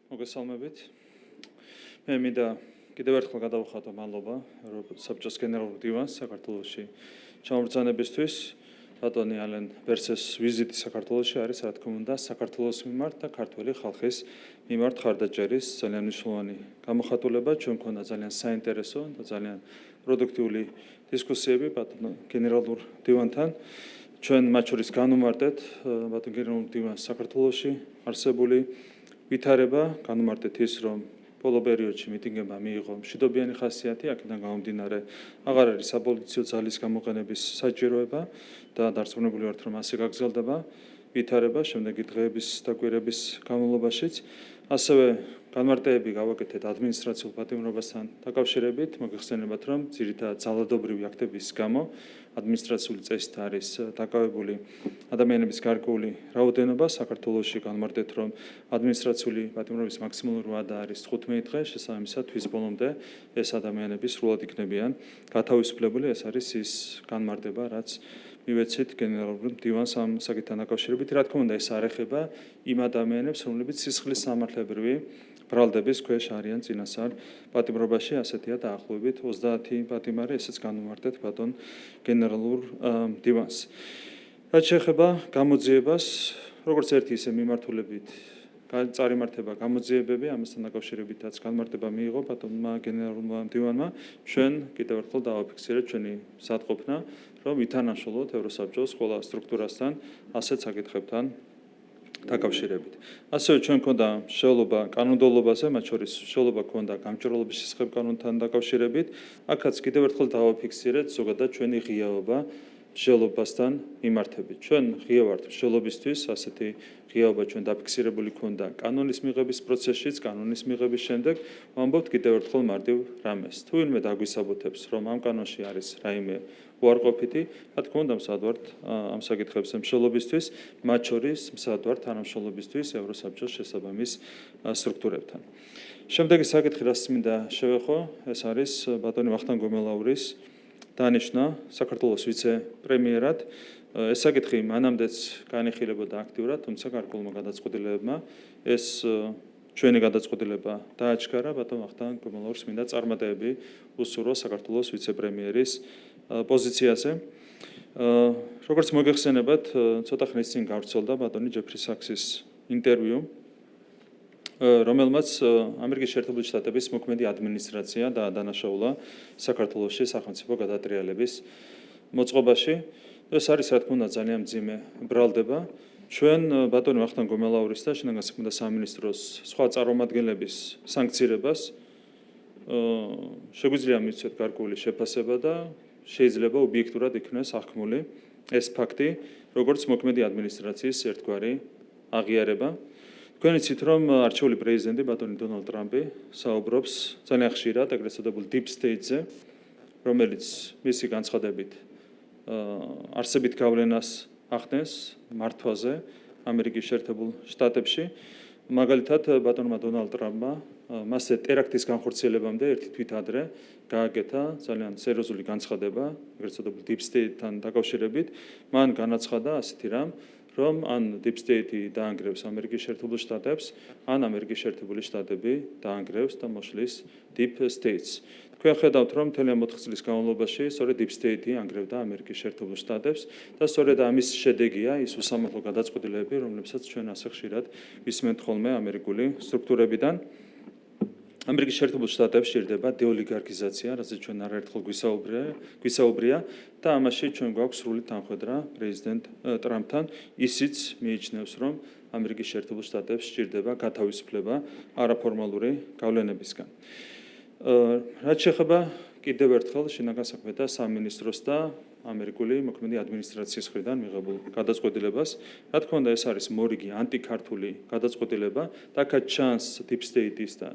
მოგესალმებით. მე მინდა კიდევ ერთხელ გადავხატო მადლობა საბჭოს გენერალურ დივანს საქართველოში ჩამობრძანებისთვის. ბატონი ალენ ბერსეს ვიზიტი საქართველოში არის, რა თქმა უნდა, საქართველოს მიმართ და ქართველი ხალხის მიმართ ხარდაჭერის ძალიან მნიშვნელოვანი გამოხატულება. ჩვენ გქონდა ძალიან საინტერესო და ძალიან პროდუქტიული დისკუსიები ბატონ გენერალურ დივანთან. ჩვენ მათ შორის განუმარტეთ ბატონ გენერალურ დივანს საქართველოში არსებული ვითარება, განუმარტეთ ის, რომ ბოლო პერიოდში მიტინგებმა მიიღო მშვიდობიანი ხასიათი, აქედან გამომდინარე აღარ არის საპოლიციო ძალის გამოყენების საჭიროება და დარწმუნებული ვართ, რომ ასე გაგრძელდება ვითარება შემდეგი დღეების და კვირების განმავლობაშიც. ასევე განმარტებები გავაკეთეთ ადმინისტრაციულ პატიმრობასთან დაკავშირებით, მოგეხსენებათ, რომ ძირითადად ძალადობრივი აქტების გამო ადმინისტრაციული წესით არის დაკავებული ადამიანების გარკვეული რაოდენობა. საქართველოში განმარტეთ, რომ ადმინისტრაციული პატიმრობის მაქსიმალური ვადა არის 15 დღე, შესაბამისად თვის ბოლომდე ეს ადამიანები სრულად იქნებიან გათავისუფლებული. ეს არის ის განმარტება, რაც მივეცით გენერალურ დივანს ამ საკითხთან დაკავშირებით. რა თქმა უნდა, ეს არ ეხება იმ ადამიანებს, რომლებიც სისხლის სამართლებრივი ბრალდების ქვეშ არიან წინასწარ პატიმრობაში, ასეთია დაახლოებით 30 პატიმარი, ესეც განუმარტეთ ბატონ გენერალურ დივანს. რაც შეეხება გამოძიებას, როგორც ერთი ისე მიმართულებით წარიმართება გამოძიებები, ამასთან დაკავშირებითაც განმარტება მიიღო ბატონმა გენერალურმა დივანმა. ჩვენ კიდევ ერთხელ დავაფიქსირეთ ჩვენი სათყოფნა, რომ ვითანამშრომლოთ ევროსაბჭოს ყველა სტრუქტურასთან ასეთ საკითხებთან დაკავშირებით. ასევე ჩვენ გქონდა შევლობა კანონმდებლობაზე, მათ შორის შევლობა გქონდა გამჭვირვალობის შესახებ კანონთან დაკავშირებით. აქაც კიდევ ერთხელ დავაფიქსირეთ ზოგადად ჩვენი ღიაობა მსჯელობასთან მიმართებით. ჩვენ ღია ვართ მსჯელობისთვის, ასეთი ღიაობა ჩვენ დაფიქსირებული გქონდა კანონის მიღების პროცესშიც, კანონის მიღების შემდეგ ვამბობთ კიდევ ერთხელ მარტივ რამეს. თუ ვინმე დაგვისაბუთებს, რომ ამ კანონში არის რაიმე უარყოფითი, რა თქმა უნდა, მსად ვართ ამ საკითხებზე მსჯელობისთვის, მათ შორის მსად ვართ თანამშრომლობისთვის ევროსაბჭოს შესაბამის სტრუქტურებთან. შემდეგი საკითხი, რაც მინდა შევეხო, ეს არის ბატონი ვახტანგ გომელაურის დანიშნა საქართველოს ვიცე-პრემიერად. ეს საკითხი მანამდეც განიხილებოდა აქტიურად, თუმცა გარკვეულმა გადაწყვეტილებებმა ეს ჩვენი გადაწყვეტილება დააჩქარა. ბატონ ვახტანგ გომელაურს მინდა წარმატებები უსურვა საქართველოს ვიცე-პრემიერის პოზიციაზე. როგორც მოგეხსენებათ, ცოტა ხნის წინ გავრცელდა ბატონი ჯეფრი საქსის ინტერვიუ, რომელმაც ამერიკის შეერთებული შტატების მოქმედი ადმინისტრაცია დაადანაშაულა საქართველოში სახელმწიფო გადატრიალების მოწყობაში. ეს არის, რა თქმა უნდა, ძალიან მძიმე ბრალდება. ჩვენ ბატონი ვახტანგ გომელაურის და შინაგან საქმეთა სამინისტროს სხვა წარმომადგენლების სანქცირებას შეგვიძლია მივცეთ გარკვეული შეფასება და შეიძლება ობიექტურად იქნეს აღქმული ეს ფაქტი, როგორც მოქმედი ადმინისტრაციის ერთგვარი აღიარება. თქვენ იცით, რომ არჩეული პრეზიდენტი ბატონი დონალდ ტრამპი საუბრობს ძალიან ხშირად ეგრეთ წოდებულ deep state-ზე, რომელიც მისი განცხადებით არსებით გავლენას ახდენს მართვაზე ამერიკის შეერთებულ შტატებში. მაგალითად, ბატონმა დონალდ ტრამპმა მასზე ტერაქტის განხორციელებამდე ერთი თვით ადრე გააკეთა ძალიან სერიოზული განცხადება ეგრეთ წოდებულ deep state-თან დაკავშირებით. მან განაცხადა ასეთი რამ, რომ ან deep state-ი დაანგრევს ამერიკის შეერთებულ შტატებს, ან ამერიკის შეერთებული შტატები დაანგრევს და მოშლის deep states. თქვენ ხედავთ, რომ მთელი 4 წლის განმავლობაში სწორედ deep state-ი ანგრევდა ამერიკის შეერთებულ შტატებს და სწორედ ამის შედეგია ის უსამართლო გადაწყვეტილებები, რომლებსაც ჩვენ ასე ხშირად ვისმენთ ხოლმე ამერიკული სტრუქტურებიდან. ამერიკის შეერთებულ შტატებს სჭირდება დეოლიგარქიზაცია, რასაც ჩვენ არაერთხელ გვისაუბრია და ამაში ჩვენ გვაქვს სრული თანხმედრა პრეზიდენტ ტრამპთან. ისიც მიიჩნევს, რომ ამერიკის შეერთებულ შტატებს სჭირდება გათავისუფლება არაფორმალური გავლენებისგან. რაც შეეხება კიდევ ერთხელ შინაგან საქმეთა სამინისტროს და ამერიკული მოქმედი ადმინისტრაციის მხრიდან მიღებულ გადაწყვეტილებას. რა თქმა უნდა, ეს არის მორიგი ანტიქართული გადაწყვეტილება და აქაც ჩანს deep state-ის და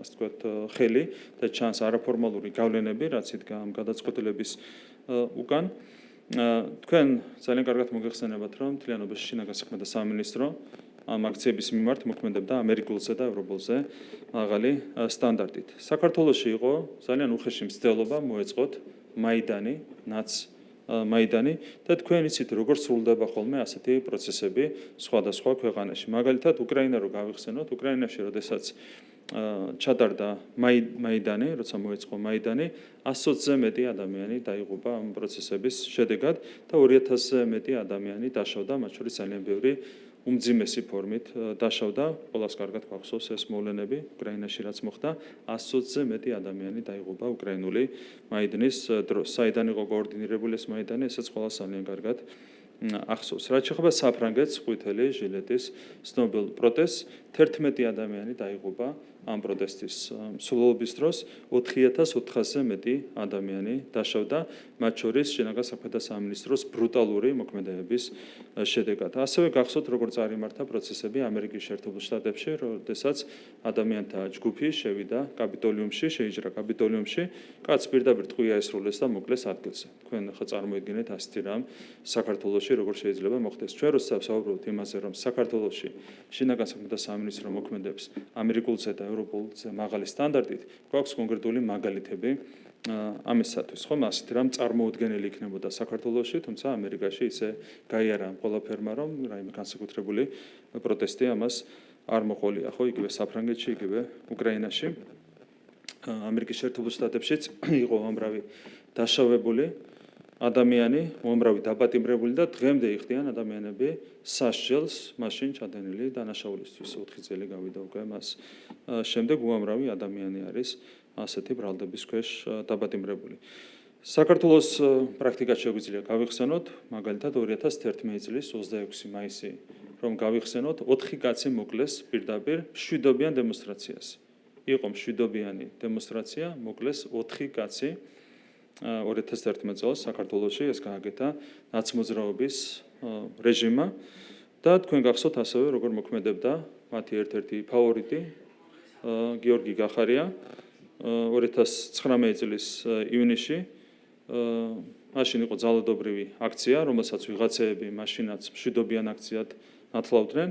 ასე ვთქვათ ხელი და ჩანს არაფორმალური გავლენები, რაც იდგა ამ გადაწყვეტილების უკან. თქვენ ძალიან კარგად მოგეხსენებათ, რომ მთლიანობაში შინაგან საქმეთა სამინისტრო ამ აქციების მიმართ მოქმედებდა ამერიკულზე და ევროპულზე მაღალი სტანდარტით. საქართველოში იყო ძალიან უხეში მცდელობა მოეწყოთ მაიდანი, ნაც მაიდანი და თქვენ იცით როგორ სრულდება ხოლმე ასეთი პროცესები სხვადასხვა ქვეყანაში. მაგალითად, უკრაინა რო გავიხსენოთ, უკრაინაში როდესაც ჩატარდა მაიდანი, როცა მოეწყო მაიდანი, 120-ზე მეტი ადამიანი დაიღუპა ამ პროცესების შედეგად და 2000-ზე მეტი ადამიანი დაშავდა, მათ შორის ძალიან ბევრი უმძიმესი ფორმით დაშავდა. ყველას კარგად გვახსოვს ეს მოვლენები უკრაინაში რაც მოხდა, 120-ზე მეტი ადამიანი დაიღუპა უკრაინული მაიდნის დროს. საიდან იყო კოორდინირებული ეს მაიდანი, ესაც ყველას ძალიან კარგად ახსოვს. რაც შეეხება საფრანგეთს, ყვითელი ჟილეტის ცნობილ პროტესტს, 11 ადამიანი დაიღუპა ამ პროტესტის მსვლელობის დროს, 4400-ზე მეტი ადამიანი დაშავდა, მათ შორის შინაგან საქმეთა სამინისტროს ბრუტალური მოქმედებების შედეგად. ასევე გახსოვთ, როგორ წარიმართა პროცესები ამერიკის შეერთებულ შტატებში, როდესაც ადამიანთა ჯგუფი შევიდა კაპიტოლიუმში, შეიჯრა კაპიტოლიუმში, კაც პირდაპირ ტყვია ესრულეს და მოკლეს ადგილზე. თქვენ ახლა წარმოიდგინეთ ასეთი რამ საქართველოში როგორ შეიძლება მოხდეს. ჩვენ როცა ვსაუბრობთ იმაზე, რომ საქართველოში შინაგან საქმეთა სამინისტრო მოქმედებს ამერიკულზე და ევროპულზე მაღალი სტანდარტით, გვაქვს კონკრეტული მაგალითები ამისათვის, ხომ? ასეთი რამ წარმოუდგენელი იქნებოდა საქართველოში, თუმცა ამერიკაში ისე გაიარა ყველაფერმა, რომ რაიმე განსაკუთრებული პროტესტი ამას არ მოყოლია, ხო? იგივე საფრანგეთში, იგივე უკრაინაში. ამერიკის შეერთებულ შტატებშიც იყო უამრავი დაშავებული ადამიანი, უამრავი დაპატიმრებული და დღემდე იხდიან ადამიანები სასჯელს მაშინ ჩადენილი დანაშაულისთვის. 4 წელი გავიდა უკვე მას შემდეგ უამრავი ადამიანი არის ასეთი ბრალდების ქვეშ დაპატიმრებული. საქართველოს პრაქტიკად შეგვიძლია გავიხსენოთ, მაგალითად 2011 წლის 26 მაისი, რომ გავიხსენოთ, 4 კაცი მოკლეს პირდაპირ მშვიდობიან დემონსტრაციას. იყო მშვიდობიანი დემონსტრაცია, მოკლეს 4 კაცი 2011 წელს საქართველოში ეს გააკეთა ნაცმოძრაობის რეჟიმმა და თქვენ გახსოვთ ასევე როგორ მოქმედებდა მათი ერთ-ერთი ფავორიტი გიორგი გახარია 2019 წლის ივნისში მაშინ იყო ძალადობრივი აქცია, რომელსაც ვიღაცეები მაშინაც მშვიდობიან აქციად ნათლავდნენ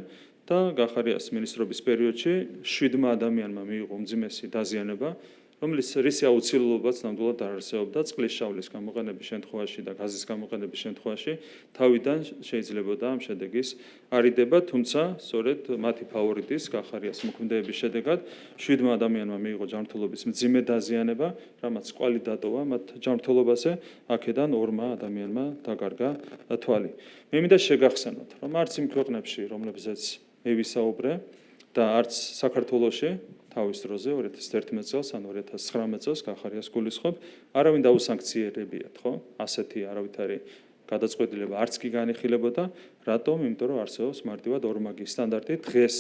და გახარიას მინისტრობის პერიოდში 7 ადამიანმა მიიღო უმძიმესი დაზიანება, რომლის რისი აუცილებლობაც ნამდვილად არ არსებობდა წყლის შავლის გამოყენების შემთხვევაში და გაზის გამოყენების შემთხვევაში თავიდან შეიძლებოდა ამ შედეგის არიდება, თუმცა სწორედ მათი ფავორიტის გახარიას მოქმედების შედეგად 7 ადამიანმა მიიღო ჯანმრთელობის მძიმე დაზიანება, რამაც კვალი დატოვა მათ ჯანმრთელობაზე, აქედან 2 ადამიანმა დაკარგა თვალი. მე მინდა შეგახსენოთ, რომ არც იმ ქვეყნებში, რომლებზეც მე ვისაუბრე და არც საქართველოში თავის დროზე 2011 წელს ან 2019 წელს გახარიას გულისხმობ, არავინ დაუსანქციერებიათ, ხო? ასეთი არავითარი გადაწყვეტილება არც კი განიხილებოდა, რატომ? იმიტომ რომ არსებობს მარტივად ორმაგი სტანდარტი. დღეს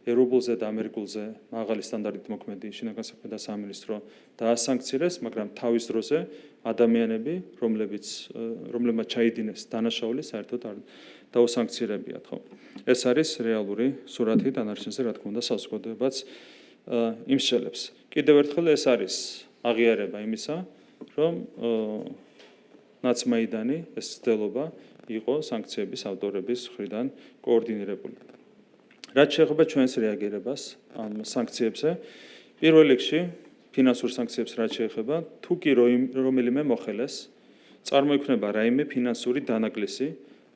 ევროპულზე და ამერიკულზე მაღალი სტანდარტით მოქმედი შინაგან საქმეთა სამინისტრო დაასანქცირეს, მაგრამ თავის დროზე ადამიანები, რომლებმაც ჩაიდინეს დანაშაული, საერთოდ არ დაუსანქცირებიათ, ხო? ეს არის რეალური სურათი, დანარჩენზე რა თქმა უნდა საზოგადოებაც იმსჯელებს. კიდევ ერთხელ ეს არის აღიარება იმისა, რომ ნაცმაიდანი ეს ცდელობა იყო სანქციების ავტორების მხრიდან კოორდინირებული. რაც შეეხება ჩვენს რეაგირებას ამ სანქციებზე, პირველ რიგში ფინანსურ სანქციებს რაც შეეხება, თუ კი რომელიმე მოხელეს წარმოიქმნება რაიმე ფინანსური დანაკლისი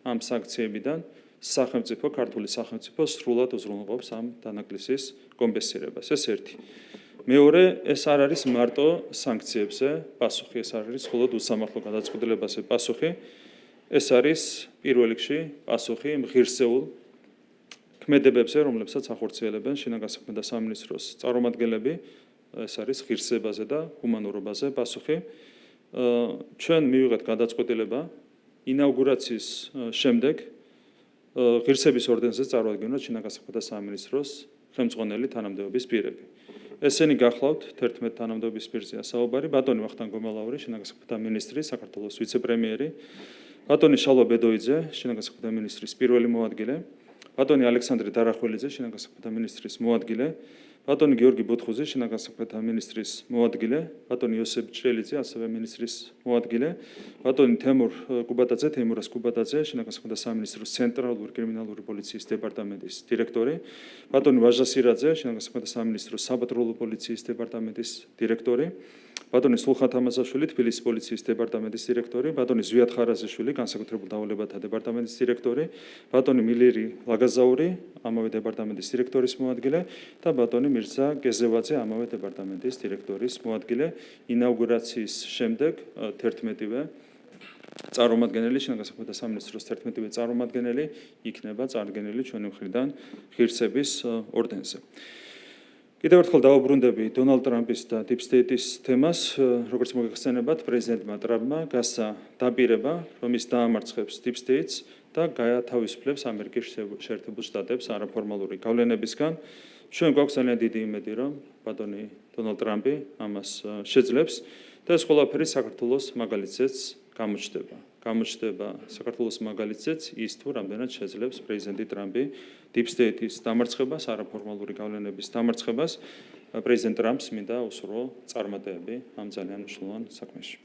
ამ სანქციებიდან, სახელმწიფო, ქართული სახელმწიფო სრულად უზრუნველყოფს ამ დანაკლისის კომპენსირებას. ეს ერთი. მეორე, ეს არ არის მარტო სანქციებზე პასუხი, ეს არ არის მხოლოდ უსამართლო გადაწყვეტილებაზე პასუხი, ეს არის პირველ რიგში პასუხი იმ ღირსეულ ქმედებებზე, რომლებსაც ახორციელებენ შინაგან საქმეთა სამინისტროს წარმომადგენლები, ეს არის ღირსებაზე და ჰუმანურობაზე პასუხი. ჩვენ მივიღეთ გადაწყვეტილება ინაუგურაციის შემდეგ ღირსების ორდენზე წარუდგენოთ შინაგან საქმეთა სამინისტროს ხელმძღვანელი თანამდებობის პირები. ესენი გახლავთ 11 თანამდებობის პირზეა საუბარი, ბატონი ვახტანგ გომალაური, შინაგან საქმეთა მინისტრი, საქართველოს ვიცე-პრემიერი, ბატონი შალვა ბედოიძე, შინაგან საქმეთა მინისტრის პირველი მოადგილე, ბატონი ალექსანდრე დარახველიძე, შინაგან საქმეთა მინისტრის მოადგილე, ბატონი გიორგი ბოთხუძე, შინაგან საქმეთა მინისტრის მოადგილე, ბატონი იოსებ ჭრელიძე, ასევე მინისტრის მოადგილე, ბატონი თეიმურას კუბატაძე, შინაგან საქმეთა სამინისტროს ცენტრალური კრიმინალური პოლიციის დეპარტამენტის დირექტორი, ბატონი ვაჟა სირაძე, შინაგან საქმეთა სამინისტროს საპატრულო პოლიციის დეპარტამენტის დირექტორი, ბატონი სულხან თამაზაშვილი, თბილისის პოლიციის დეპარტამენტის დირექტორი, ბატონი ზვიად ხარაზიშვილი, განსაკუთრებულ დავალებათა დეპარტამენტის დირექტორი, ბატონი მილერი ლაგაზაური, ამავე დეპარტამენტის დირექტორის მოადგილე და ბატონი მირზა გეზევაძე, ამავე დეპარტამენტის დირექტორის მოადგილე. ინაუგურაციის შემდეგ 11-ვე წარმომადგენელი, შინაგან საქმეთა სამინისტროს 11-ვე წარმომადგენელი იქნება წარდგენილი ჩვენი მხრიდან ღირსების ორდენზე. კიდევ ერთხელ დავუბრუნდები დონალდ ტრამპის და დიპ სტეიტის თემას, როგორც მოგეხსენებათ, პრეზიდენტმა ტრამპმა გასცა დაპირება, რომ ის დაამარცხებს დიპ სტეიტს და გაათავისუფლებს ამერიკის შეერთებულ შტატებს არაფორმალური გავლენებისგან. ჩვენ გვაქვს ძალიან დიდი იმედი, რომ ბატონი დონალდ ტრამპი ამას შეძლებს და ეს ყველაფერი საქართველოს მაგალითზეც გამოჩნდება საქართველოს მაგალითზეც ის თუ რამდენად შეძლებს პრეზიდენტი ტრამპი დიპ სტეიტის დამარცხებას, არაფორმალური გავლენების დამარცხებას. პრეზიდენტ ტრამპს მინდა უსურვო წარმატებები ამ ძალიან მნიშვნელოვან საქმეში.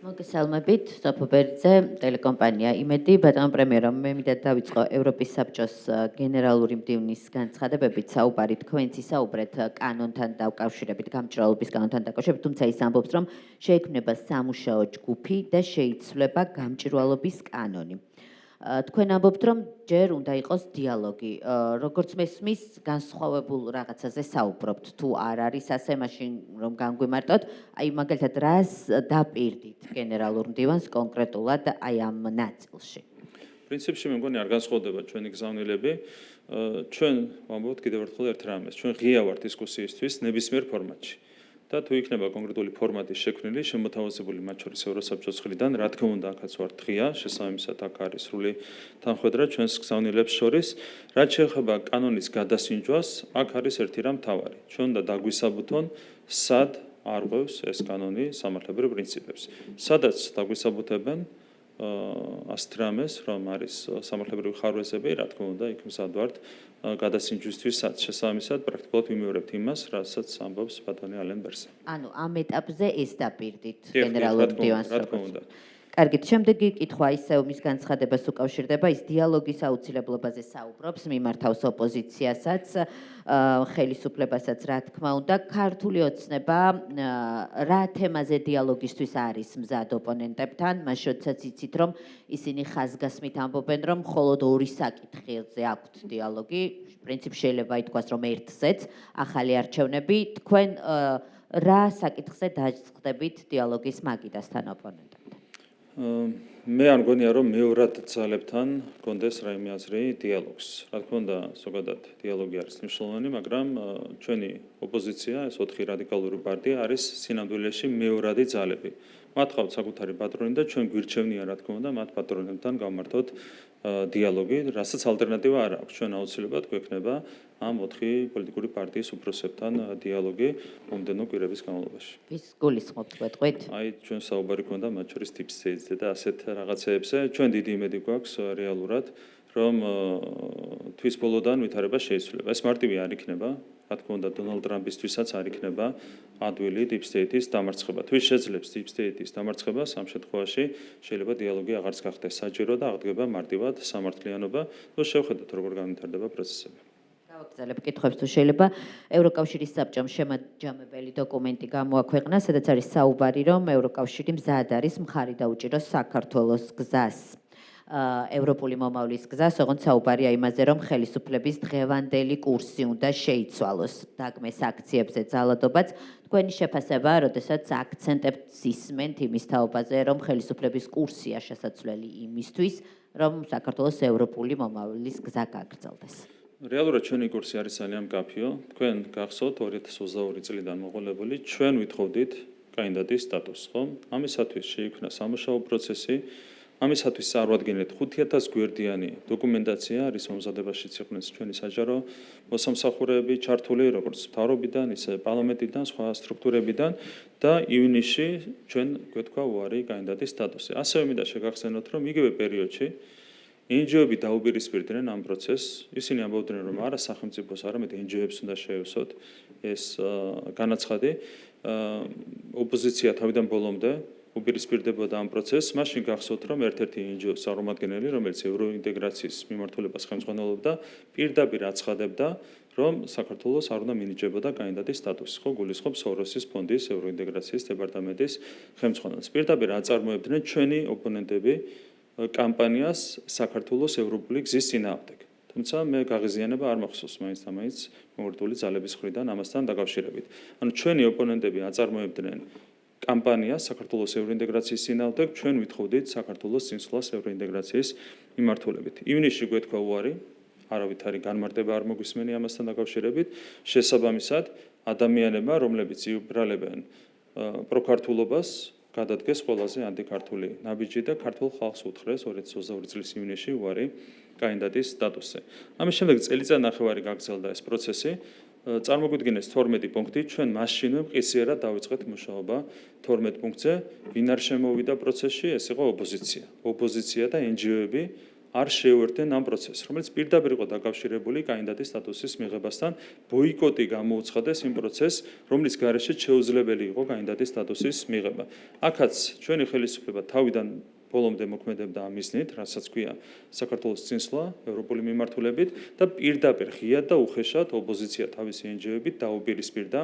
მოგესალმებით, სოფო ბერძე, ტელეკომპანია იმედი. ბატონო პრემიერო, მე მინდა დავიწყო ევროპის საბჭოს გენერალური მდივნის განცხადებებით საუბარი. თქვენც ისაუბრეთ კანონთან დაკავშირებით, გამჭრალობის კანონთან დაკავშირებით, თუმცა ის ამბობს, რომ შეიქმნება სამუშაო ჯგუფი და შეიცვლება გამჭრალობის კანონი. თქვენ ამბობთ, რომ ჯერ უნდა იყოს დიალოგი. როგორც მესმის, განსხვავებულ რაღაცაზე საუბრობთ. თუ არ არის ასე, მაშინ რომ განგვიმარტოთ, აი მაგალითად რას დაპირდით გენერალურ მდივანს კონკრეტულად აი ამ ნაწილში? პრინციპში მე მგონი არ განსხვავდება ჩვენი გზავნილები. ჩვენ ვამბობთ კიდევ ერთხელ ერთ რამეს. ჩვენ ღია ვართ დისკუსიისთვის ნებისმიერ ფორმატში. და თუ იქნება კონკრეტული ფორმატი შექმნილი, შემოთავაზებული მათ შორის ევროსაბჭოს მხრიდან, რა თქმა უნდა, აქაც ვართ ღია, შესაბამისად აქ არის სრული თანხმედრა ჩვენს გზავნილებს შორის. რაც შეეხება კანონის გადასინჯვას, აქ არის ერთი რამ მთავარი. ჩვენ უნდა დაგვისაბუთონ, სად არღვევს ეს კანონი სამართლებრივ პრინციპებს. სადაც დაგვისაბუთებენ ასეთ რამეს, რომ არის სამართლებრივი ხარვეზები, რა თქმა უნდა, იქ მზად ვართ გადასინჯვისთვისაც. შესაბამისად, პრაქტიკულად ვიმეორებთ იმას, რასაც ამბობს ბატონი ალენ ბერსა. ანუ ამ ეტაპზე ეს დაპირდით გენერალურ მდივანს. რა თქმა უნდა. კარგით, შემდეგი კითხვა ისევ მის განცხადებას უკავშირდება, ის დიალოგის აუცილებლობაზე საუბრობს, მიმართავს ოპოზიციასაც, ხელისუფლებასაც, რა თქმა უნდა. ქართული ოცნება რა თემაზე დიალოგისთვის არის მზად ოპონენტებთან, მას შორისაც იცით, რომ ისინი ხაზგასმით ამბობენ, რომ მხოლოდ ორი საკითხზე აქვთ დიალოგი, პრინციპში შეიძლება ითქვას, რომ ერთზეც, ახალი არჩევნები. თქვენ რა საკითხზე დაწყდებით დიალოგის მაგიდასთან ოპონენტებთან? მე არ მგონია, რომ მეორად ძალებთან გქონდეს რაიმე აზრი დიალოგს. რა თქმა უნდა, ზოგადად დიალოგი არის მნიშვნელოვანი, მაგრამ ჩვენი ოპოზიცია, ეს 4 რადიკალური პარტია არის სინამდვილეში მეორადი ძალები. მათ ყავთ საკუთარი პატრონი და ჩვენ გვირჩევნია, რა თქმა უნდა, მათ პატრონებთან გავმართოთ დიალოგი, რასაც ალტერნატივა არ აქვს. ჩვენ აუცილებლად გვექნება ამ 4 პოლიტიკური პარტიის უფროსებთან დიალოგი მომდენო კვირების განმავლობაში. ვის გულისხმობთ ვეტყვით? აი, ჩვენ საუბარი ქონდა მათ შორის დიპ სტეიტზე და ასეთ რაღაცეებზე. ჩვენ დიდი იმედი გვაქვს რეალურად, რომ თვის ბოლოდან ვითარება შეიცვლება. ეს მარტივი არ იქნება, რა თქმა უნდა, დონალდ ტრამპისთვისაც არ იქნება ადვილი დიპ სტეიტის დამარცხება. თვის შეძლებს დიპ სტეიტის დამარცხებას, ამ შემთხვევაში შეიძლება დიალოგი აღარც გახდეს საჭირო და აღდგება მარტივად სამართლიანობა. ნუ შევხედოთ, როგორ განვითარდება პროცესები. გავაგრძელებ კითხვებს თუ შეიძლება. ევროკავშირის საბჭომ შემაჯამებელი დოკუმენტი გამოაქვეყნა, სადაც არის საუბარი, რომ ევროკავშირი მზად არის მხარი დაუჭიროს საქართველოს გზას. ევროპული მომავლის გზას, ოღონდ საუბარია იმაზე, რომ ხელისუფლების დღევანდელი კურსი უნდა შეიცვალოს. დაგმეს აქციებზე ძალადობაც. თქვენი შეფასება, როდესაც აქცენტებს ისმენთ იმის თაობაზე, რომ ხელისუფლების კურსია შესაძლებელი იმისთვის, რომ საქართველოს ევროპული მომავლის გზა გაგრძელდეს. რეალურად ჩვენი კურსი არის ძალიან მკაფიო. თქვენ გახსოვთ 2022 წლიდან მოყოლებული, ჩვენ ვითხოვდით კანდიდატის სტატუსს, ხო? ამისათვის შეიქმნა სამუშაო პროცესი. ამისათვის წარვადგენეთ 5000 გვერდიანი დოკუმენტაცია, რის მომზადებაშიც იყვნენ ჩვენი საჯარო მოსამსახურეები ჩართული, როგორც მთავრობიდან, ისე პარლამენტიდან, სხვა სტრუქტურებიდან და ივნისში ჩვენ გვეთქვა უარი კანდიდატის სტატუსი. ასევე მინდა შეგახსენოთ, რომ იგივე პერიოდში NGO-ები დაუპირისპირდნენ ამ პროცესს. ისინი ამბობდნენ, რომ არა სახელმწიფოს, არამედ NGO-ებს უნდა შეევსოთ ეს განაცხადი. ოპოზიცია თავიდან ბოლომდე უპირისპირდებოდა ამ პროცესს. მაშინ გახსოვთ, რომ ერთ-ერთი NGO-ს წარმომადგენელი, რომელიც ევროინტეგრაციის მიმართულებას ხელმძღვანელობდა, პირდაპირ აცხადებდა, რომ საქართველოს არ უნდა მინიჭებოდა კანდიდატის სტატუსი, ხო, გულისხმობს სოროსის ფონდის, ევროინტეგრაციის დეპარტამენტის ხელმძღვანელს. პირდაპირ აწარმოებდნენ ჩვენი ოპონენტები კამპანიას საქართველოს ევროპული გზის წინააღმდეგ. თუმცა მე გაღიზიანება არ მახსოვს მაინც და მაინც მომრტული ძალების მხრიდან ამასთან დაკავშირებით. ანუ ჩვენი ოპონენტები აწარმოებდნენ კამპანიას საქართველოს ევროინტეგრაციის წინააღმდეგ, ჩვენ ვითხოვდით საქართველოს წინსვლას ევროინტეგრაციის მიმართულებით. ივნისში გვეთქვა უარი, არავითარი განმარტება არ მოგვისმენი ამასთან დაკავშირებით, შესაბამისად ადამიანებმა, რომლებიც იუბრალებენ პროქართულობას, გადადგეს ყველაზე ანტიქართული ნაბიჯი და ქართულ ხალხს უთხრეს 2022 წლის ივნისში უარი კანდიდატის სტატუსზე. ამის შემდეგ წელიწადნახევარი გაგრძელდა ეს პროცესი. წარმოგვიდგინეს 12 პუნქტი, ჩვენ მასშინვე მყისიერად დავიწყეთ მუშაობა 12 პუნქტზე, ვინ არ შემოვიდა პროცესში, ეს იყო ოპოზიცია. ოპოზიცია და NGO-ები არ შეუერთდნენ ამ პროცესს, რომელიც პირდაპირ იყო დაკავშირებული კანდიდატის სტატუსის მიღებასთან, ბოიკოტი გამოუცხადეს იმ პროცესს, რომლის გარეშე შეუძლებელი იყო კანდიდატის სტატუსის მიღება. აქაც ჩვენი ხელისუფლება თავიდან ბოლომდე მოქმედებდა ამ მიზნით, რასაც ქვია საქართველოს წინსვლა ევროპული მიმართულებით და პირდაპირ ღიად და უხეშად ოპოზიცია თავისი NGO-ებით დაუპირისპირდა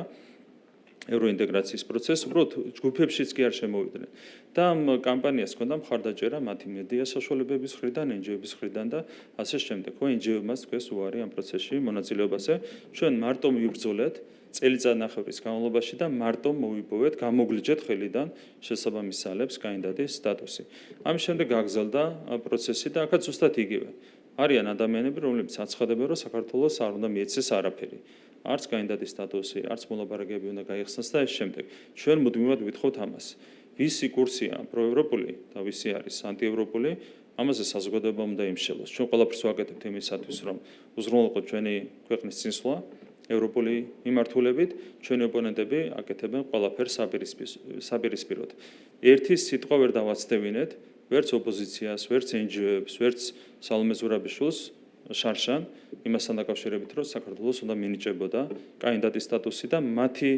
ევროინტეგრაციის პროცესს, უბრალოდ ჯგუფებშიც კი არ შემოვიდნენ. და ამ კამპანიას ჰქონდა მხარდაჭერა მათი მედია საშუალებების მხრიდან, NGO-ების მხრიდან და ასე შემდეგ. ხო, NGO-მას თქვეს უარი ამ პროცესში მონაწილეობაზე. ჩვენ მარტო მივბრძოლეთ წელიწადნახევრის განმავლობაში და მარტო მოვიპოვეთ, გამოგვლიჯეთ ხელიდან შესაბამის ძალებს კანდიდატის სტატუსი. ამის შემდეგ გაგრძელდა პროცესი და აქაც ზუსტად იგივე. არიან ადამიანები, რომლებიც აცხადებენ, რომ საქართველოს არ უნდა მიეცეს არაფერი. არც კანდიდატის სტატუსი, არც მოლაპარაკებები უნდა გაიხსნას და ეს შემდეგ. ჩვენ მუდმივად ვითხოვთ ამას. ვისი კურსია პროევროპული და ვისი არის ანტიევროპული, ამაზე საზოგადოება უნდა იმშელოს. ჩვენ ყველაფერს ვაკეთებთ იმისათვის, რომ უზრუნველყოთ ჩვენი ქვეყნის წინსვლა ევროპული მიმართულებით, ჩვენი ოპონენტები აკეთებენ ყველაფერს საპირისპიროდ. ერთი სიტყვა ვერ დავაცდევინეთ, ვერც ოპოზიციას, ვერც NGO-ებს, ვერც სალომე ზურაბიშვილს შარშან იმასთან დაკავშირებით, რომ საქართველოს უნდა მინიჭებოდა კანდიდატის სტატუსი და მათი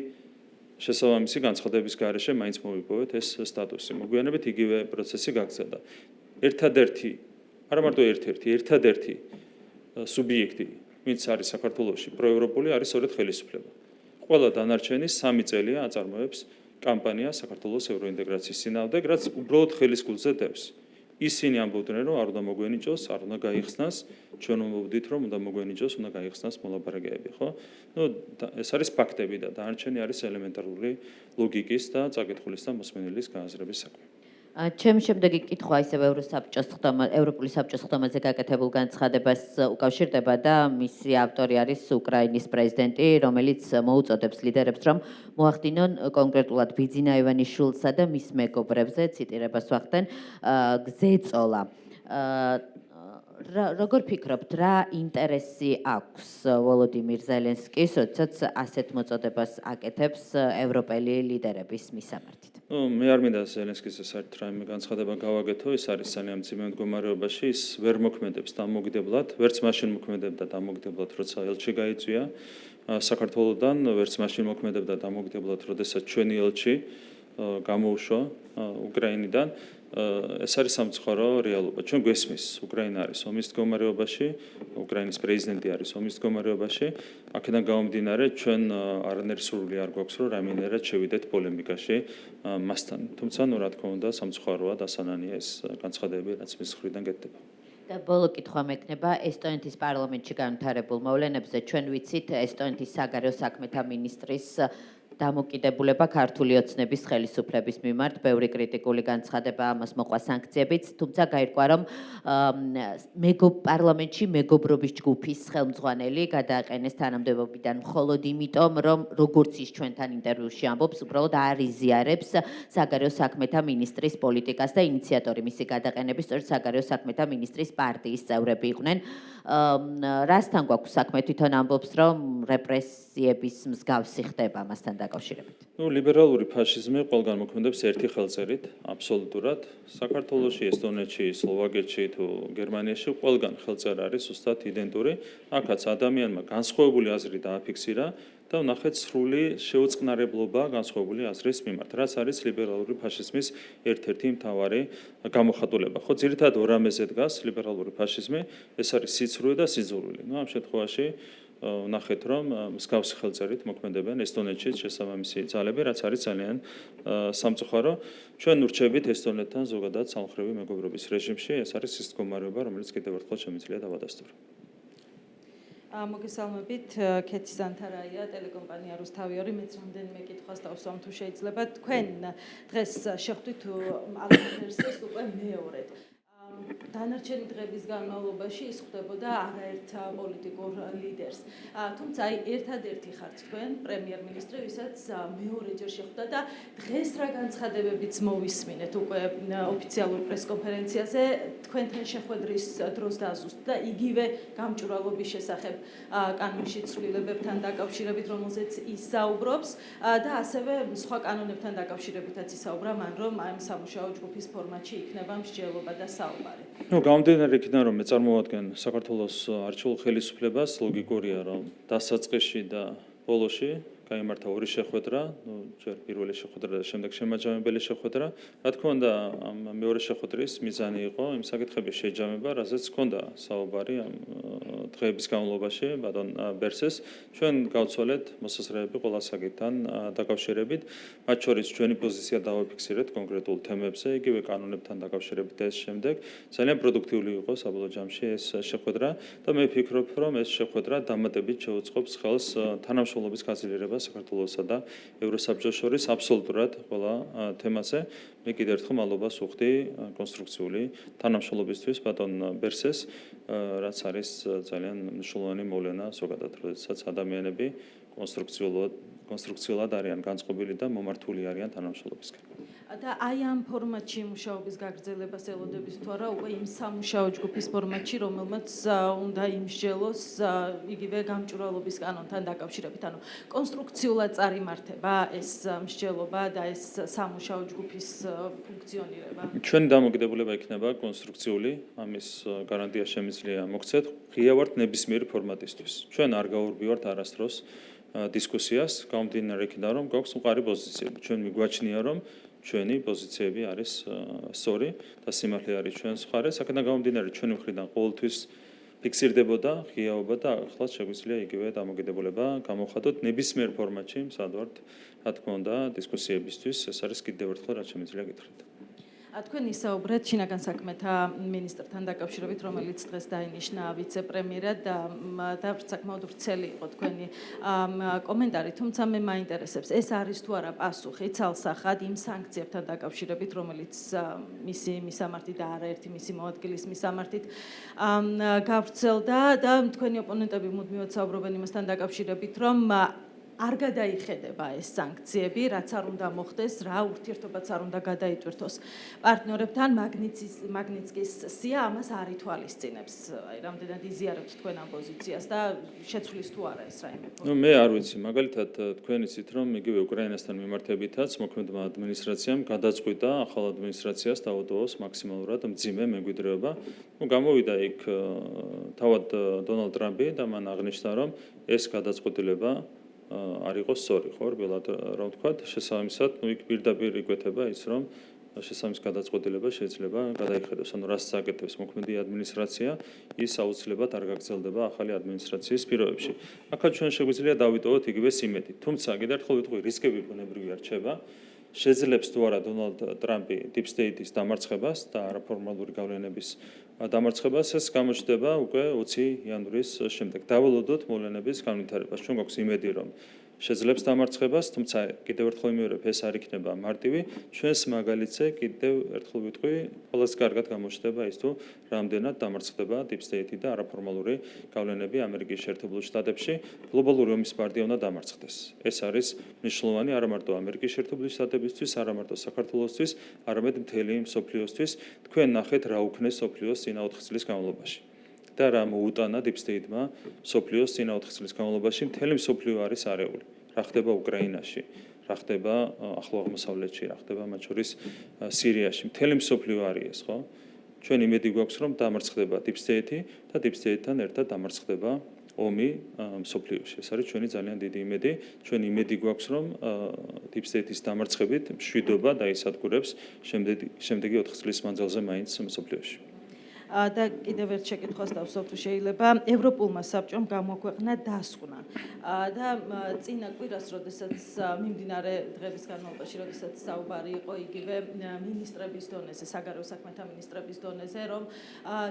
შესაბამისი განცხადების გარეშე მაინც მოვიპოვეთ ეს სტატუსი. მოგვიანებით იგივე პროცესი გაგრძელდა. ერთადერთი, არა მარტო ერთადერთი სუბიექტი, ვინც არის საქართველოში პროევროპული, არის სწორედ ხელისუფლება. ყველა დანარჩენი 3 წელია აწარმოებს კამპანია საქართველოს ევროინტეგრაციის წინააღმდეგ, რაც უბრალოდ ხელის გულზე დევს. ისინი ამბობდნენ, რომ არ უნდა მოგვენიჭოს, არ უნდა გაიხსნას, ჩვენ ვამბობდით, რომ უნდა მოგვენიჭოს, უნდა გაიხსნას მოლაპარაკებები, ხო? ეს არის ფაქტები და დანარჩენი არის ელემენტარული ლოგიკის და წაკითხulis და მოსმენელის გააზრების საქმე. ჩემი შემდეგი კითხვა ისევ ევროპული საბჭოს ხდომაზე გაკეთებულ განცხადებას უკავშირდება და მისი ავტორი არის უკრაინის პრეზიდენტი, რომელიც მოუწოდებს ლიდერებს, რომ მოახდინონ კონკრეტულად ბიძინა ივანიშვილსა და მის მეგობრებზე, ციტირებას ვახდენ, გზეწოლა. როგორ ფიქრობთ, რა ინტერესი აქვს ვოლოდიმირ ზელენსკის, როდესაც ასეთ მოწოდებას აკეთებს ევროპელი ლიდერების მისამართით? მე არ მინდა ზელენსკის საერთოდ რაიმე განცხადება გავაკეთო, ის არის ძალიან მძიმე მდგომარეობაში, ის ვერ მოქმედებს დამოუკიდებლად, ვერც მაშინ მოქმედებდა დამოუკიდებლად, როცა ელჩი გაიწვია საქართველოსდან, ვერც მაშინ მოქმედებდა დამოუკიდებლად, როდესაც ჩვენი ელჩი გამოუშვა უკრაინიდან. ეს არის სამწუხარო რეალობა. ჩვენ გვესმის, უკრაინა არის ომის მდგომარეობაში, უკრაინის პრეზიდენტი არის ომის მდგომარეობაში. აქედან გამომდინარე, ჩვენ არანაირი სურვილი არ გვაქვს, რომ რაიმენერად შევიდეთ პოლემიკაში მასთან. თუმცა, რა თქმა უნდა, სამწუხაროა და ასანანია ეს განცხადებები, რაც მის მხრიდან გეტდება. და ბოლო კითხვა მექნება ესტონეთის პარლამენტში განვითარებულ მოვლენებზე. ჩვენ ვიცით ესტონეთის საგარეო საქმეთა მინისტრის დამოკიდებულება ქართული ოცნების ხელისუფლების მიმართ, ბევრი კრიტიკული განცხადება, ამას მოყვა სანქციებიც, თუმცა გაირკვა, რომ პარლამენტში მეგობრობის ჯგუფის ხელმძღვანელი გადააყენეს თანამდებობიდან მხოლოდ იმიტომ, რომ როგორც ის ჩვენთან ინტერვიუში ამბობს, უბრალოდ არ იზიარებს საგარეო საქმეთა მინისტრის პოლიტიკას და ინიციატორი მისი გადაყენების სწორედ საგარეო საქმეთა მინისტრის პარტიის წევრები იყვნენ. რასთან გვაქვს საქმე, თვითონ ამბობს, რომ რეპრესიების მსგავსი ხდება მასთან დაკავშირებით. ლიბერალური ფაშიზმი ყველგან მოქმედებს ერთი ხელწერით, აბსოლუტურად. საქართველოში, ესტონეთში, სლოვაკეთში თუ გერმანიაში ყველგან ხელწერა არის ზუსტად იდენტური. აქაც ადამიანმა განსხვავებული აზრი დააფიქსირა და ვნახეთ სრული შეუწყნარებლობა განსხვავებული აზრის მიმართ, რაც არის ლიბერალური ფაშიზმის ერთ-ერთი მთავარი გამოხატულება. ხო, ძირითადად ორ რამეზე დგას ლიბერალური ფაშიზმი, ეს არის სიცრუე და სიძულვილი. ამ შემთხვევაში ვნახეთ, რომ მსგავსი ხელწერით მოქმედებენ ესტონეთშიც შესაბამისი ძალები, რაც არის ძალიან სამწუხარო. ჩვენ ურჩებით ესტონეთთან ზოგადად სამხრივი მეგობრობის რეჟიმში, ეს არის ის მდგომარეობა, რომელიც კიდევ ერთხელ შემიძლია დავადასტურო. მოგესალმებით, ქეთი სანთარაია, ტელეკომპანია რუსთავი 2, მეც რამდენიმე კითხვას დავსვამ თუ შეიძლება. თქვენ დღეს შეხვდით ალანსეს უკვე მეორედ. დანარჩენი დღების განმავლობაში ის ხვდებოდა არაერთ პოლიტიკურ ლიდერს. თუმცა ერთადერთი ხართ თქვენ, პრემიერ-მინისტრი, ვისაც მეორეჯერ შეხვდა და დღეს რა განცხადებებიც მოვისმინეთ უკვე ოფიციალურ პრესკონფერენციაზე, თქვენთან შეხვედრის დროს დაზუსტ და იგივე გამჭვირვალობის შესახებ კანონში ცვლილებებთან დაკავშირებით, რომელზეც ისაუბრობს და ასევე სხვა კანონებთან დაკავშირებითაც ისაუბრა მან, რომ ამ სამუშაო ჯგუფის ფორმატში იქნება მსჯელობა და საუბარი. გამომდინარე იქიდან, რომ მე წარმოვადგენ საქართველოს არჩეულ ხელისუფლებას, ლოგიკურია, რომ დასაწყისში და ბოლოში გაიმართა ორი შეხვედრა, ჯერ პირველი შეხვედრა და შემდეგ შემაჯამებელი შეხვედრა. რა თქმა უნდა, ამ მეორე შეხვედრის მიზანი იყო იმ საკითხების შეჯამება, რაზეც ჰქონდა საუბარი ამ დღეების განმავლობაში ბატონ ბერსეს. ჩვენ გავცვალეთ მოსაზრებები ყველა საკითხთან დაკავშირებით, მათ შორის ჩვენი პოზიცია დავაფიქსირეთ კონკრეტულ თემებზე, იგივე კანონებთან დაკავშირებით და ეს შემდეგ. ძალიან პროდუქტიული იყო საბოლოო ჯამში ეს შეხვედრა და მე ვფიქრობ, რომ ეს შეხვედრა დამატებით შეუწყობს ხელს თანამშრომლობის გაზიარებას საქართველოსა და ევროსაბჭოს შორის აბსოლუტურად ყველა თემაზე. მე კიდევ ერთხელ მადლობას ვუხდი კონსტრუქციული თანამშრომლობისთვის ბატონ ბერსეს, რაც არის ძალიან მნიშვნელოვანი მოვლენა ზოგადად, როდესაც ადამიანები კონსტრუქციულად არიან განწყობილი და მომართული არიან თანამშრომლობისკენ. და აი ამ ფორმატში მუშაობის გაგრძელებას ელოდებით თუ არა უკვე იმ სამუშაო ჯგუფის ფორმატში, რომელმაც უნდა იმსჯელოს იგივე გამჭვირვალობის კანონთან დაკავშირებით. ანუ კონსტრუქციულად წარიმართება ეს მსჯელობა და ეს სამუშაო ჯგუფის ფუნქციონირება. ჩვენი დამოკიდებულება იქნება კონსტრუქციული, ამის გარანტია შემიძლია მოგცეთ. ღია ვართ ნებისმიერი ფორმატისთვის. ჩვენ არ გავურბივართ არასდროს დისკუსიას, გამომდინარე იქიდან, რომ გვაქვს მყარი პოზიციები. ჩვენ მიგვაჩნია, რომ ჩვენი პოზიციები არის სწორი და სიმართლე არის ჩვენს მხარეს. აქედან გამომდინარე, ჩვენი მხრიდან ყოველთვის ფიქსირდებოდა ღიაობა და ახლა შეგვიძლია იგივე დამოკიდებულება გამოვხატოთ ნებისმიერ ფორმატში, სად ვართ, რა თქმა უნდა, დისკუსიებისთვის. ეს არის კიდევ ერთხელ რაც შემიძლია გითხრათ. თქვენ ისაუბრეთ შინაგან საქმეთა მინისტრთან დაკავშირებით, რომელიც დღეს დაინიშნა ვიცე-პრემიერად და საკმაოდ ვრცელი იყო თქვენი კომენტარი, თუმცა მე მაინტერესებს, ეს არის თუ არა პასუხი ცალსახად იმ სანქციებთან დაკავშირებით, რომელიც მისი მისამართით და არაერთი მისი მოადგილის მისამართით გავრცელდა და თქვენი ოპონენტები მუდმივად საუბრობენ იმასთან დაკავშირებით, რომ არ გადაიხედება ეს სანქციები, რაც არ უნდა მოხდეს, რა ურთიერთობაც არ უნდა გადაიტვირთოს პარტნიორებთან, მაგნიცკის სია ამას არ ითვალისწინებს. აი, რამდენად იზიარებთ თქვენ ამ პოზიციას და შეცვლის თუ არა ეს რაიმე? მე არ ვიცი, მაგალითად თქვენ იცით, რომ იგივე უკრაინასთან მიმართებითაც მოქმედმა ადმინისტრაციამ გადაწყვიტა ახალ ადმინისტრაციას დაუდოვოს მაქსიმალურად მძიმე მემკვიდრეობა. გამოვიდა იქ თავად დონალდ ტრამპი და მან აღნიშნა, რომ ეს გადაწყვეტილება არ იყო სწორი, ხო, რბილად რა ვთქვათ, შესაბამისად, იქ პირდაპირ იკვეთება ის, რომ შესაბამის გადაწყვეტილება შეიძლება გადაიხედოს, ანუ რაც საკეთებს მოქმედი ადმინისტრაცია, ის აუცილებლად არ გაგრძელდება ახალი ადმინისტრაციის პირობებში. აქაც ჩვენ შეგვიძლია დავიტოვოთ იგივე სიმეთი, თუმცა კიდევ ერთხელ ვიტყვი, რისკები ბუნებრივია რჩება. შეძლებს თუ არა დონალდ ტრამპი დიპ სტეიტის დამარცხებას და არაფორმალური გავლენების დამარცხებას, ეს გამოჩნდება უკვე 20 იანვრის შემდეგ. დავალოდოთ მოვლენების განვითარებას. ჩვენ გვაქვს იმედი, რომ შეძლებს დამარცხებას, თუმცა კიდევ ერთხელ ვიმეორებ, ეს არ იქნება მარტივი. ჩვენს მაგალითზე კიდევ ერთხელ ვიტყვი, ყველაზე კარგად გამოჩნდება ის, თუ რამდენად დამარცხდება დიპ სტეიტი და არაფორმალური გავლენები ამერიკის შეერთებულ შტატებში. გლობალური ომის პარტია უნდა დამარცხდეს. ეს არის მნიშვნელოვანი არა მარტო ამერიკის შეერთებული შტატებისთვის, არა მარტო საქართველოსთვის, არამედ მთელი მსოფლიოსთვის. თქვენ ნახეთ, რა უქნეს მსოფლიოს წინა 4 წლის განმავლობაში. და რა მოუტანა დიპ სტეიტმა მსოფლიოს წინა 4 წლის განმავლობაში, მთელი მსოფლიო არის არეული. რა ხდება უკრაინაში, რა ხდება ახლო აღმოსავლეთში, რა ხდება მათ შორის სირიაში, მთელი მსოფლიო არის ეს, ხო? ჩვენ იმედი გვაქვს, რომ დამარცხდება დიპ სტეიტი და დიპ სტეიტთან ერთად დამარცხდება ომი მსოფლიოში. ეს არის ჩვენი ძალიან დიდი იმედი. ჩვენ იმედი გვაქვს, რომ დიპ სტეიტის დამარცხებით მშვიდობა დაისადგურებს შემდეგი 4 წლის მანძილზე მაინც მსოფლიოში. და კიდევ ერთ შეკითხვას დავსვამ თუ შეიძლება ევროპულმა საბჭომ გამოაქვეყნა დასკვნა და წინა კვირას როდესაც მიმდინარე დღების განმავლობაში როდესაც საუბარი იყო იგივე მინისტრების დონეზე საგარეო საქმეთა მინისტრების დონეზე რომ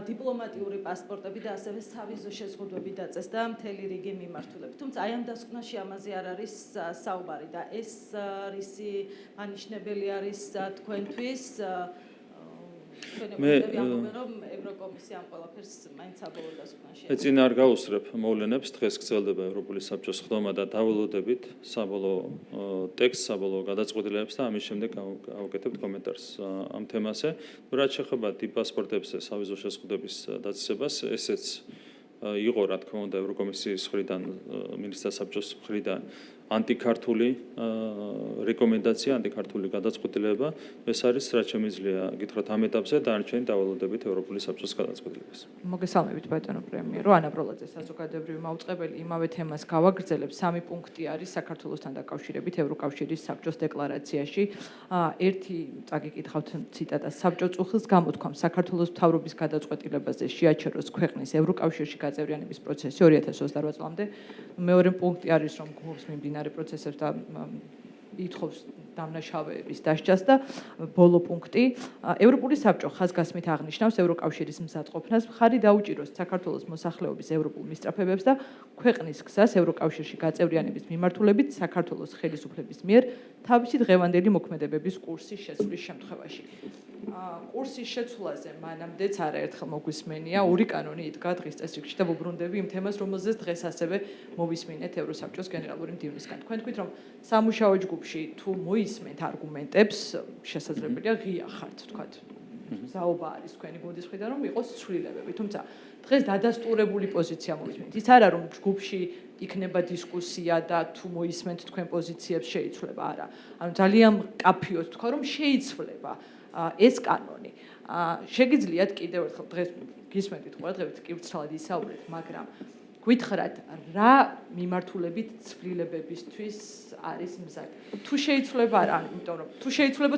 დიპლომატიური პასპორტები და ასევე სავიზო შეზღუდვები დაწესდა მთელი რიგი მიმართულებით თუმცა აი ამ დასკვნაში ამაზე არ არის საუბარი და ეს რისი ანიშნებელი არის თქვენთვის მე რომ ევროკომისია ამ ყველაფერს მაინც საბოლოო დასკვნაში ეწინა არ გაუსწრებ მოვლენებს დღეს გრძელდება ევროპული საბჭოს ხდომა და დაველოდებით საბოლოო ტექსტს საბოლოო გადაწყვეტილებებს და ამის შემდეგ გავუკეთებთ კომენტარს ამ თემაზე რაც შეეხება დიპასპორტებზე სავიზო შეზღუდვების დაწესებას ესეც იყო რა თქმა უნდა ევროკომისიის მხრიდან მინისტრთა საბჭოს მხრიდან ანტიქართული რეკომენდაცია, ანტიქართული გადაწყვეტილება, ეს არის რაც შემიძლია გითხრათ ამ ეტაპზე დანარჩენი დავალოდებით ევროპული საბჭოს გადაწყვეტილებას. მოგესალმებით ბატონო პრემიერო, ანა ბროლაძე საზოგადოებრივი მაუწყებელი იმავე თემას გავაგრძელებ. 3 პუნქტი არის საქართველოსთან დაკავშირებით ევროკავშირის საბჭოს დეკლარაციაში. ერთი წაგიკითხავთ ციტატას საბჭო წუხილს გამოთქვამს საქართველოს მთავრობის გადაწყვეტილებაზე შეაჩეროს ქვეყნის ევროკავშირში გაწევრიანების პროცესი 2028 წლამდე. მეორე პუნქტი არის რომ გულს მიმდინარე პროცესებს და ითხოვს დამნაშავეების დასჯას და ბოლო პუნქტი ევროპული საბჭო ხაზგასმით აღნიშნავს ევროკავშირის მზადყოფნას მხარი დაუჭიროს საქართველოს მოსახლეობის ევროპულ მისწრაფებებს და ქვეყნის გზას ევროკავშირში გაწევრიანების მიმართულებით საქართველოს ხელისუფლების მიერ თავისი დღევანდელი მოქმედებების კურსის შესრულის შემთხვევაში. კურსის შეცვლაზე მანამდეც არაერთხელ მოგვისმენია ორი კანონი იდგა დღის წესრიგში და ვუბრუნდები იმ თემას, რომელზეც დღეს ასევე მოვისმინეთ ევროსაბჭოს გენერალური მდივნისგან. თქვენ თქვით, რომ სამუშაო ჯგუფში თუ მოისმენთ არგუმენტებს, შესაძლებელია ღია ხართ, თქვათ. საუბა არის თქვენი გუნდის მხრიდან, რომ იყოს ცვლილებები, თუმცა დღეს დადასტურებული პოზიცია მოვისმენთ. ის არა რომ ჯგუფში იქნება დისკუსია და თუ მოისმენთ თქვენ პოზიციებს შეიცვლება, არა. ანუ ძალიან კაფიოდ თქვა, რომ შეიცვლება ეს კანონი. შეგიძლიათ კიდევ ერთხელ დღეს გისმენთ ყურადღებით კი ვრცელად ისაუბრეთ, მაგრამ გითხრათ რა მიმართულებით ცვლილებებისთვის არის მზად. თუ შეიცვლება რა, იმიტომ რომ თუ შეიცვლება,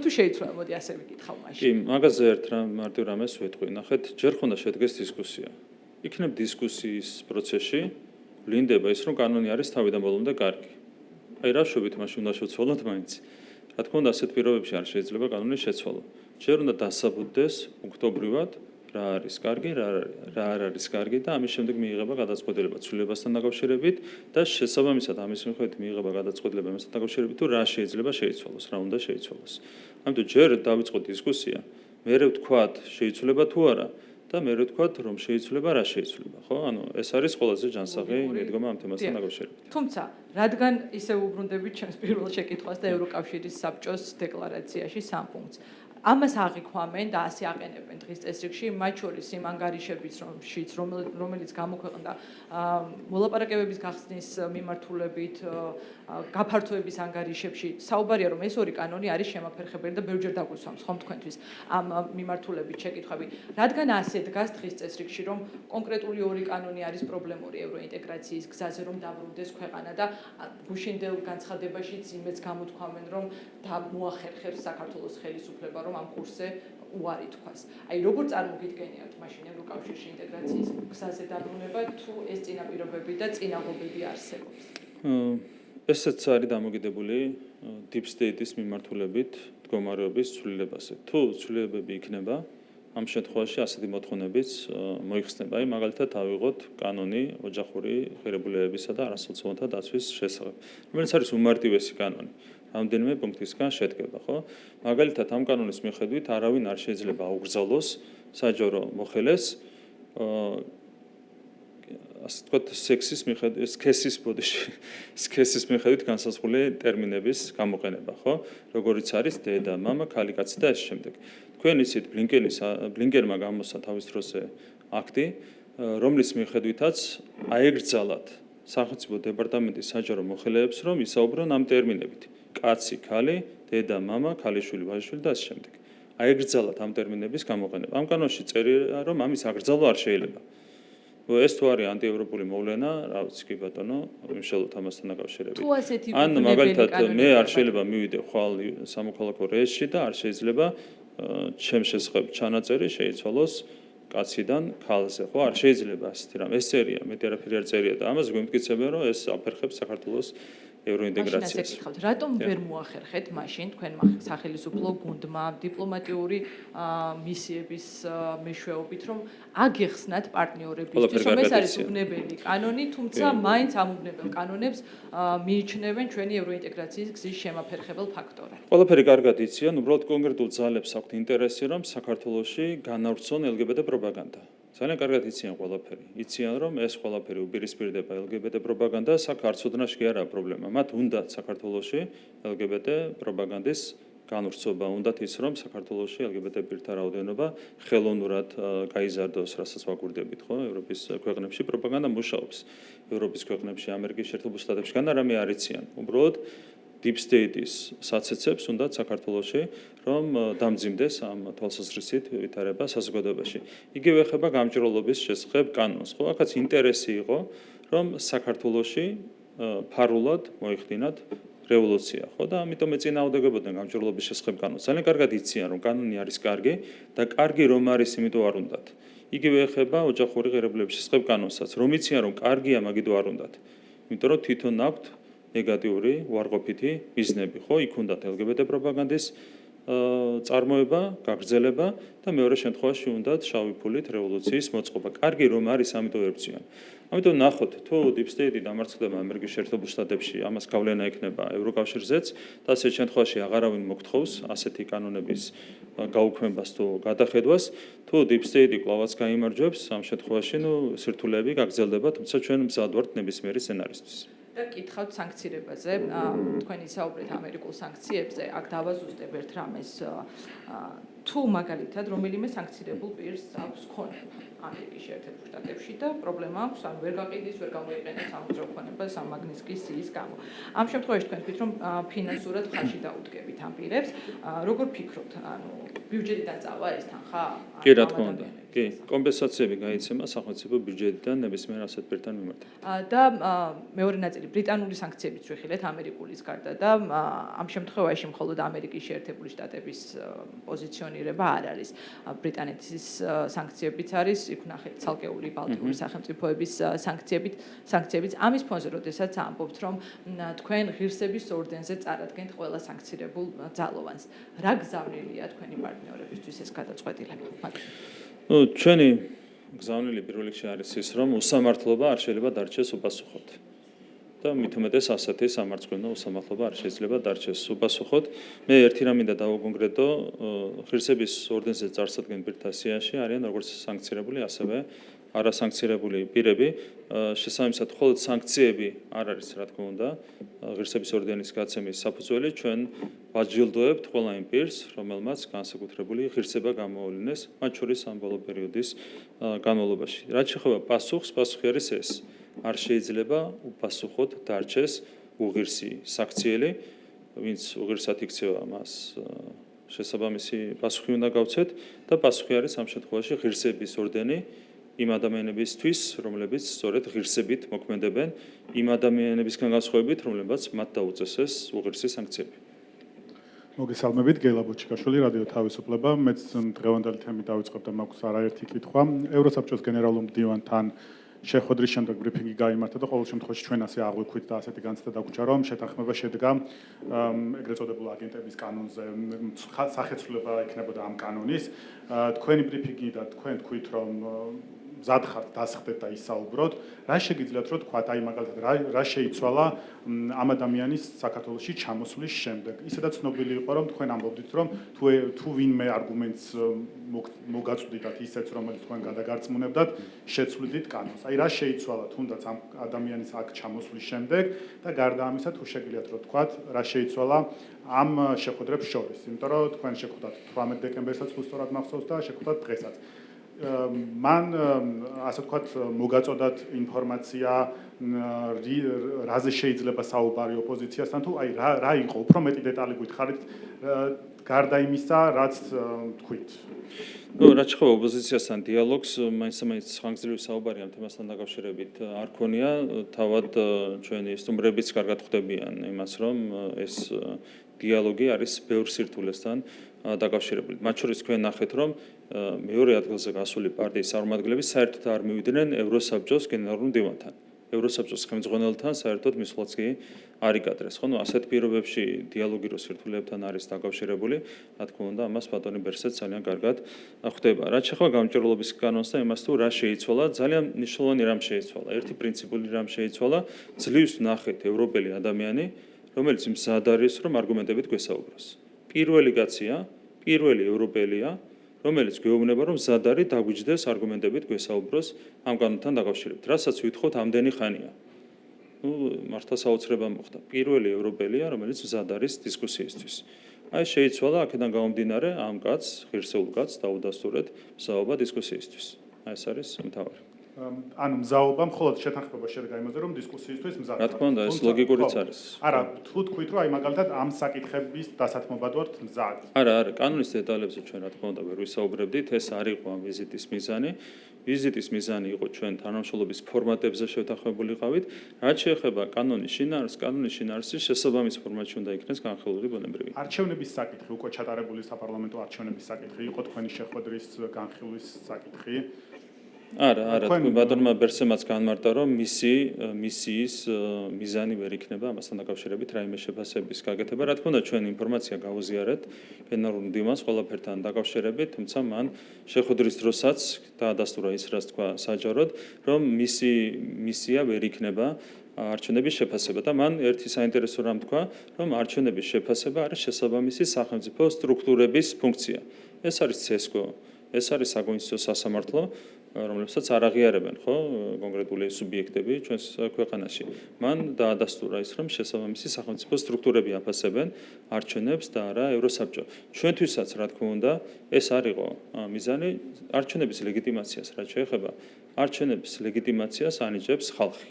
მოდი ასე ვიკითხავ მაშინ. კი, მაგაზე ერთ მარტივ რამეს ვეთქვი. ნახეთ, ჯერ ხონდა შედგეს დისკუსია. იქნებ დისკუსიის პროცესში ვლინდება ის, რომ კანონი არის თავიდან ბოლომდე კარგი. აი რა შვებით მაშინ უნდა შევცვალოთ მაინც. რა თქმა უნდა, ასეთ პირობებში არ შეიძლება კანონის შეცვალა. ჯერ უნდა დასაბუთდეს პუნქტობრივად რა არის კარგი, რა არ არის კარგი და ამის შემდეგ მიიღება გადაწყვეტილება ცვლილებასთან დაკავშირებით და შესაბამისად ამის მიხედვით მიიღება გადაწყვეტილება იმასთან დაკავშირებით თუ რა შეიძლება შეიცვალოს, რა უნდა შეიცვალოს. ამიტომ ჯერ დავიწყოთ დისკუსია, მერე ვთქვათ შეიცვლება თუ არა და მერე ვთქვათ რომ შეიცვლება, რა შეიცვლება, ხო? ანუ ეს არის ყველაზე ჯანსაღი მიდგომა ამ თემასთან დაკავშირებით. თუმცა, რადგან ისე უბრუნდებით ჩემს პირველ შეკითხვას და ევროკავშირის საბჭოს დეკლარაციაში 3 პუნქტს. ამას აღიქვამენ და ასე აყენებენ დღის წესრიგში, მათ შორის იმ ანგარიშებიც, რომელიც გამოქვეყნდა მოლაპარაკებების გახსნის მიმართულებით, გაფართოების ანგარიშებში. საუბარია, რომ ეს ორი კანონი არის შემაფერხებელი და ბევრჯერ დაგვისვამს ხომ თქვენთვის ამ მიმართულებით შეკითხვები. რადგან ასე დგას დღის წესრიგში, რომ კონკრეტული ორი კანონი არის პრობლემური ევროინტეგრაციის გზაზე, რომ დაბრუნდეს ქვეყანა და გუშინდელ განცხადებაშიც იმეც გამოთქვამენ, რომ მოახერხებს საქართველოს ხელისუფლება, რომ ამ კურსზე უარი თქვას. აი როგორ წარმოგიდგენიათ მაშინ ევროკავშირში ინტეგრაციის გზაზე დაბრუნება, თუ ეს წინაპირობები და წინაღობები არსებობს? ესეც არის დამოკიდებული deep state-ის მიმართულებით მდგომარეობის ცვლილებაზე. თუ ცვლილებები იქნება, ამ შემთხვევაში ასეთი მოთხოვნებიც მოიხსნება. აი მაგალითად ავიღოთ კანონი ოჯახური ღირებულებებისა და არასოციალურთა დაცვის შესახებ, რომელიც არის უმარტივესი კანონი. რამდენიმე პუნქტისგან შედგება, ხო? მაგალითად, ამ კანონის მიხედვით არავინ არ შეიძლება აუგრძალოს საჯარო მოხელეს, ასე ვთქვათ, სქესის მიხედვით განსაზღვრული ტერმინების გამოყენება, ხო? როგორიც არის დედა, მამა, ქალი, კაცი და ეს შემდეგ. თქვენ იცით ბლინკენმა გამოსცა თავის დროზე აქტი, რომლის მიხედვითაც აეგრძალათ სახელმწიფო დეპარტამენტის საჯარო მოხელეებს, რომ ისაუბრონ ამ ტერმინებით. კაცი, ქალი, დედა, მამა, ქალიშვილი, ვაჟიშვილი და ასე შემდეგ. აეგრძალათ ამ ტერმინების გამოყენება. ამ კანონში წერია, რომ ამის აგრძალვა არ შეიძლება. ეს თუ არის ანტიევროპული მოვლენა, რა ვიცი კი ბატონო, იმშალოთ ამასთან დაკავშირებით. ან მაგალითად მე არ შეიძლება მივიდე ხვალ სამოქალაქო რეესტრში და არ შეიძლება ჩემს შესახებ ჩანაწერი შეიცვალოს კაციდან ქალზე, ხო? არ შეიძლება ასეთი რამ. ეს წერია, მეტი არაფერი არ წერია და ამას გვიმტკიცებენ, რომ ეს აფერხებს საქართველოს ევროინტეგრაციას. გითხავთ, რატომ ვერ მოახერხეთ მაშინ თქვენმა სახელმწიფო გუნდმა დიპლომატიური მისიების მეშვეობით, რომ აგეხსნათ პარტნიორებისთვის, რომ ეს არის უბნებელი კანონი, თუმცა მაინც ამ უბნებელ კანონებს მიიჩნევენ ჩვენი ევროინტეგრაციის გზის შემაფერხებელ ფაქტორად. ყველაფერი კარგად იციან, უბრალოდ კონკრეტულ ძალებს აქვთ ინტერესი, რომ საქართველოში განავრცონ LGBT პროპაგანდა. ძალიან კარგად იციან ყველაფერი. იციან, რომ ეს ყველაფერი უპირისპირდება LGBT პროპაგანდას, აქ არც ოდნავ კი არაა პრობლემა. მათ უნდათ საქართველოში LGBT პროპაგანდის განვრცობა, უნდათ ის, რომ საქართველოში LGBT პირთა რაოდენობა ხელოვნურად გაიზარდოს, რასაც ვაკვირდებით, ხო? ევროპის ქვეყნებში პროპაგანდა მუშაობს. ევროპის ქვეყნებში, ამერიკის შეერთებულ შტატებში გან არამე არ იციან. უბრალოდ deep state-ის საცეცებს უნდათ საქართველოში, რომ დამძიმდეს ამ თვალსაზრისით ვითარება საზოგადოებაში. იგივე ეხება გამჭრელობის შესახებ კანონს, ხო? აქაც ინტერესი იყო, რომ საქართველოში ფარულად მოიხდინათ რევოლუცია, ხო? და ამიტომ ეწინააღმდეგებოდნენ გამჭრელობის შესახებ კანონს. ძალიან კარგად იციან, რომ კანონი არის კარგი და კარგი რომ არის, იმიტომ არ უნდათ. იგივე ეხება ოჯახური ღირებულების შესახებ კანონსაც, რომ იციან, რომ კარგია, მაგითო არ უნდათ. იმიტომ რომ თვითონ აქვთ ნეგატიური უარყოფითი მიზნები, ხო? იქ უნდათ LGBT პროპაგანდის წარმოება, გაგრძელება და მეორე შემთხვევაში უნდათ შავი ფულით რევოლუციის მოწყობა. კარგი რომ არის, ამიტომ ერწიან. ამიტომ ნახოთ, თუ deep state დამარცხდება ამერიკის შეერთებულ შტატებში, ამას გავლენა ექნება ევროკავშირზეც და ასეთ შემთხვევაში აღარავინ მოგთხოვს ასეთი კანონების გაუქმებას თუ გადახედვას, თუ deep state კვლავაც გაიმარჯვებს, ამ შემთხვევაში სირთულეები გაგრძელდება, თუმცა ჩვენ მზად ვართ ნებისმიერი სცენარისთვის. და კითხავთ სანქციებაზე, თქვენი საუბრით ამერიკულ სანქციებზე, აქ დავაზუსტებ ერთ რამეს, თუ მაგალითად რომელიმე სანქცირებულ პირს აქვს ქონა ამერიკის შეერთებულ შტატებში და პრობლემა აქვს, ანუ ვერ გაყიდის, ვერ გამოიყენებს სამოძრაო ქონებას ამ მაგნიტსკის სიის გამო. ამ შემთხვევაში თქვენ თქვით, რომ ფინანსურად ხარჯი დაუდგებით ამ პირებს, როგორ ფიქრობთ, ანუ ბიუჯეტიდან წავა ეს თანხა? კი, რა თქმა უნდა. კი, კომპენსაციები გაიცემა სახელმწიფო ბიუჯეტიდან ნებისმიერ ასეთ პირთან მიმართ. და მეორე ნაწილი ბრიტანული სანქციებიც ვიხილეთ ამერიკულის გარდა და ამ შემთხვევაში მხოლოდ ამერიკის შეერთებული შტატების პოზიციონირება არ არის. ბრიტანეთის სანქციებიც არის, იქ ნახეთ ცალკეული ბალტიური სახელმწიფოების სანქციებიც. ამის ფონზე, როდესაც ამბობთ, რომ თქვენ ღირსების ორდენზე წარადგენთ ყველა სანქცირებულ ძალოვანს. რა გზავნილია თქვენი პარტნიორებისთვის ეს გადაწყვეტილება? ჩვენი გზავნილი პირველ რიგში არის ის, რომ უსამართლობა არ შეიძლება დარჩეს უპასუხოდ. და მით უმეტეს ასეთი სამარცხვინო უსამართლობა არ შეიძლება დარჩეს უპასუხოდ. მე ერთი რამ მინდა დავაკონკრეტო, ღირსების ორდენზე წარსადგენ პირთა სიაში არიან როგორც სანქცირებული, ასევე არასანქცირებული პირები. შესაბამისად, მხოლოდ სანქციები არ არის, რა თქმა უნდა, ღირსების ორდენის გაცემის საფუძველი. ჩვენ ვაჯილდოებთ ყველა იმ პირს, რომელმაც განსაკუთრებული ღირსება გამოავლინეს, მათ შორის ამ ბოლო პერიოდის განმავლობაში. რაც შეეხება პასუხს, პასუხი არის ეს. არ შეიძლება უპასუხოდ დარჩეს უღირსი საქციელი, ვინც უღირსად იქცევა, მას შესაბამისი პასუხი უნდა გავცეთ და პასუხი არის ამ შემთხვევაში ღირსების ორდენი იმ ადამიანებისთვის, რომლებიც სწორედ ღირსებით მოქმედებენ, იმ ადამიანებისგან განსხვავებით, რომლებაც მათ დაუწესეს უღირსი სანქციები. მოგესალმებით, გელა ბოჩიკაშვილი, რადიო თავისუფლება. მეც დღევანდელი თემით დავიწყებ და მაქვს არაერთი კითხვა. ევროსაბჭოს გენერალურ მდივანთან შეხვედრის შემდეგ ბრიფინგი გაიმართა და ყოველ შემთხვევაში ჩვენ ასე აღვიქვით და ასეთი განცდა დაგვჭირა, რომ შეთანხმება შედგა ეგრეთ წოდებულ აგენტების კანონზე, სახეცვლილება იქნებოდა ამ კანონის. თქვენი ბრიფინგი და თქვენ თქვით, რომ მზად ხართ დასხდეთ და ისაუბროთ, რა შეგიძლიათ რომ თქვათ, აი მაგალითად რა შეიცვალა ამ ადამიანის საქართველოში ჩამოსვლის შემდეგ. ისედაც ცნობილი იყო, რომ თქვენ ამბობდით, რომ თუ ვინმე არგუმენტს მოგაწვდით ისეც, რომელიც თქვენ გადაგარწმუნებდათ, შეცვლიდით კანონს. აი რა შეიცვალა თუნდაც ამ ადამიანის აქ ჩამოსვლის შემდეგ და გარდა ამისა თუ შეგიძლიათ რომ თქვათ, რა შეიცვალა ამ შეხვედრებს შორის, იმიტომ რომ თქვენ შეხვდათ 18 დეკემბერსაც თუ სწორად მახსოვს და შეხვდათ დღესაც. მან ასე ვთქვათ მოგაწოდათ ინფორმაცია რაზე შეიძლება საუბარი ოპოზიციასთან თუ აი რა იყო უფრო მეტი დეტალი გითხარით გარდა იმისა რაც თქვით. რაც შეეხება ოპოზიციასთან დიალოგს, მაინც ხანგრძლივი საუბარი ამ თემასთან დაკავშირებით არ ქონია, თავად ჩვენი სტუმრებიც კარგად ხვდებიან იმას, რომ ეს დიალოგი არის ბევრ სირთულესთან დაკავშირებული. მათ შორის თქვენ ნახეთ, რომ მეორე ადგილზე გასული პარტიის წარმომადგენლები საერთოდ არ მივიდნენ ევროსაბჭოს გენერალურ მდივანთან. ევროსაბჭოს ხელმძღვანელთან საერთოდ მისვლაც კი არ იკადრეს. ხო, ასეთ პირობებში დიალოგი რო სირთულეებთან არის დაკავშირებული, რა თქმა უნდა, ამას ბატონი ბერსეც ძალიან კარგად ხვდება. რაც შეეხება გამჭვირვალობის კანონს და იმას თუ რა შეიცვალა, ძალიან მნიშვნელოვანი რამ შეიცვალა. ერთი პრინციპული რამ შეიცვალა, ძლივს ნახეთ ევროპელი ადამიანი, რომელიც მზად არის, რომ არგუმენტებით გვესაუბროს. პირველი კაცია, პირველი ევროპელია, რომელიც გვეუბნება, რომ მზად არის დაგვიჯდეს არგუმენტებით გვესაუბროს ამ კანონთან დაკავშირებით. რასაც ვითხოვთ ამდენი ხანია. მართლა საოცრება მოხდა. პირველი ევროპელია, რომელიც მზად არის დისკუსიისთვის. აი შეიცვალა აქედან გამომდინარე ამ კაცს, ღირსეულ კაცს დაუდასტურეთ მზაობა დისკუსიისთვის. აი ეს არის მთავარი. ანუ მზაობა მხოლოდ შეთანხმება შედგა იმაზე, რომ დისკუსიისთვის მზად. რა თქმა უნდა, ეს ლოგიკურიც არის. არა, თუ თქვით, რომ აი მაგალითად ამ საკითხების დასათმობად ვართ მზად. არა, კანონის დეტალებზე ჩვენ რა თქმა უნდა ვერ ვისაუბრებდით, ეს არ იყო ამ ვიზიტის მიზანი. ვიზიტის მიზანი იყო ჩვენ თანამშრომლობის ფორმატებზე შევთანხმებულიყავით. რაც შეეხება კანონის შინაარსს, კანონის შინაარსი შესაბამის ფორმატში უნდა იქნეს განხილული ბუნებრივი. არჩევნების საკითხი, უკვე ჩატარებული საპარლამენტო არჩევნების საკითხი იყო თქვენი შეხვედრის განხილვის საკითხი. არა, თქვენ ბატონმა ბერსემაც განმარტა, რომ მისიის მიზანი ვერ იქნება ამასთან დაკავშირებით რაიმე შეფასების გაკეთება. რა თქმა უნდა, ჩვენ ინფორმაცია გავუზიარეთ გენერალურ მდივანს ყველაფერთან დაკავშირებით, თუმცა მან შეხვედრის დროსაც დაადასტურა ის, რაც თქვა საჯაროდ, რომ მისია ვერ იქნება არჩევნების შეფასება და მან ერთი საინტერესო რამ თქვა, რომ არჩევნების შეფასება არის შესაბამისი სახელმწიფო სტრუქტურების ფუნქცია. ეს არის CESCO, ეს არის საკონსტიტუციო სასამართლო, რომლებსაც არ აღიარებენ, ხო, კონკრეტული სუბიექტები ჩვენს ქვეყანაში. მან დაადასტურა ის, რომ შესაბამისი სახელმწიფო სტრუქტურები აფასებენ არჩევნებს და არა ევროსაბჭო. ჩვენთვისაც, რა თქმა უნდა, ეს არ იყო მიზანი არჩევნების ლეგიტიმაციას, რაც შეეხება არჩევნების ლეგიტიმაციას ანიჭებს ხალხი.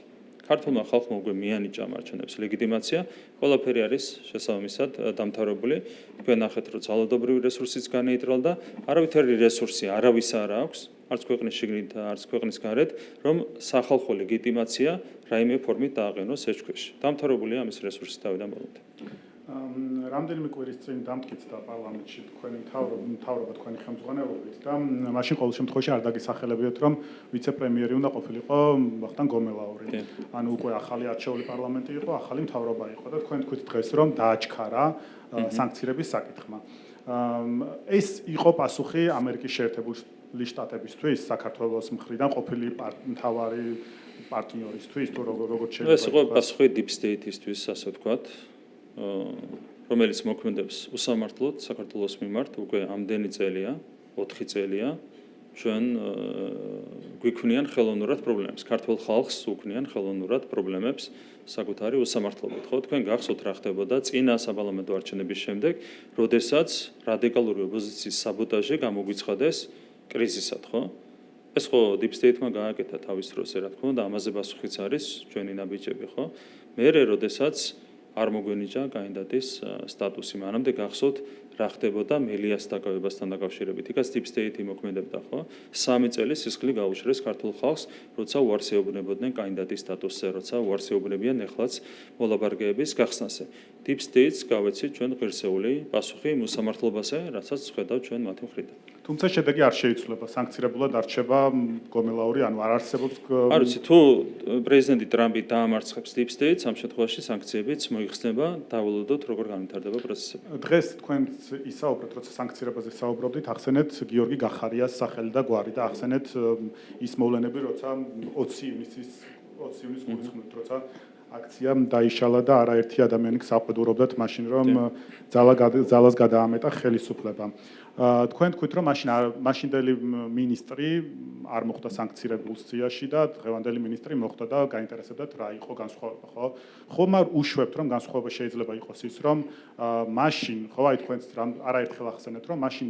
ქართულმა ხალხმა უკვე მიანიჭა არჩევნების ლეგიტიმაცია, ყველაფერი არის შესაბამისად დამთავრებული. თქვენ ნახეთ, რომ ძალადობრივი რესურსიც განეიტრალდა, არავითარი რესურსი არავის არ აქვს, არც ქვეყნის შიგნით, არც ქვეყნის გარეთ, რომ სახალხო ლეგიტიმაცია რაიმე ფორმით დააყენოს ეს ჩვეში. დამთავრებულია ამის რესურსი თავიდან ბოლომდე. რამდენიმე კვირის წინ დამტკიცდა პარლამენტში თქვენი მთავრობა თქვენი ხელმძღვანელობით და მაშინ ყოველ შემთხვევაში არ დაგისახელებიათ, რომ ვიცე-პრემიერი უნდა ყოფილიყო ვახტანგ გომელაური. ანუ უკვე ახალი არჩეული პარლამენტი იყო, ახალი მთავრობა იყო და თქვენ თქვით დღეს, რომ დააჩქარა სანქციების საკითხმა. ეს იყო პასუხი ამერიკის შეერთებული შტატებისთვის, საქართველოს მხრიდან ყოფილი მთავარი პარტნიორისთვის, თუ როგორც შეიძლება. ეს იყო პასუხი Deep State-ისთვის, ასე ვთქვათ. რომელიც მოქმედებს უსამართლოდ საქართველოს მიმართ უკვე ამდენი წელია, 4 წელია, ჩვენ გვიქმნიან ხელოვნურად პრობლემებს. ქართულ ხალხს უქმნიან ხელოვნურად პრობლემებს საკუთარი უსამართლობით. ხო, თქვენ გახსოვთ რა ხდებოდა წინა საპარლამენტო არჩევნების შემდეგ, როდესაც რადიკალური ოპოზიციის საბოტაჟი გამოგვიცხადეს კრიზისად, ხო? ეს ხო Deep State-მა გააკეთა თავის დროს, რა თქმა უნდა, ამაზე პასუხიც არის ჩვენი ნაბიჯები, ხო? მერე როდესაც არ მოგვენიჭა კანდიდატის სტატუსი. მანამდე გახსოვთ რა ხდებოდა მელიას დაკავებასთან დაკავშირებით. იქაც Deep State მოქმედებდა, ხო? 3 წელი სისხლი გაუშვეს ქართულ ხალხს, როცა უარს ეუბნებოდნენ კანდიდატის სტატუსზე, როცა უარს ეუბნებიან ეხლაც მოლაპარაკებების გახსნაზე. Deep State-ს გავეცით ჩვენ ღირსეული პასუხი მოსამართლობაზე, რასაც ხედავთ ჩვენ მათი მხრიდან. თუმცა შედეგი არ შეიცვლება, სანქცირებულად არ რჩება გომელაური, ანუ არ არსებობს. არ ვიცი, თუ პრეზიდენტი ტრამპი დაამარცხებს Deep State-ს, ამ შემთხვევაში სანქციებიც მოიხსნება, დავალოდოთ როგორ განვითარდება პროცესები. დღეს თქვენ ისაუბრეთ, როცა სანქცირებაზე საუბრობდით, ახსენეთ გიორგი გახარიას სახელი და გვარი და ახსენეთ ის მოვლენები, როცა 20 ივნისის გულისხმობთ, როცა აქცია დაიშალა და არაერთი ადამიანი გსაყვედურობდათ მაშინ, რომ ძალას გადაამეტა ხელისუფლება. თქვენ თქვით, რომ მაშინდელი მინისტრი არ მოხდა სანქცირებულს სიაში და დღევანდელი მინისტრი მოხდა და გაინტერესებდათ რა იყო განსხვავება, ხო? ხომ არ უშვებთ, რომ განსხვავება შეიძლება იყოს ის, რომ მაშინ, ხო, აი თქვენც არაერთხელ ახსენეთ, რომ მაშინ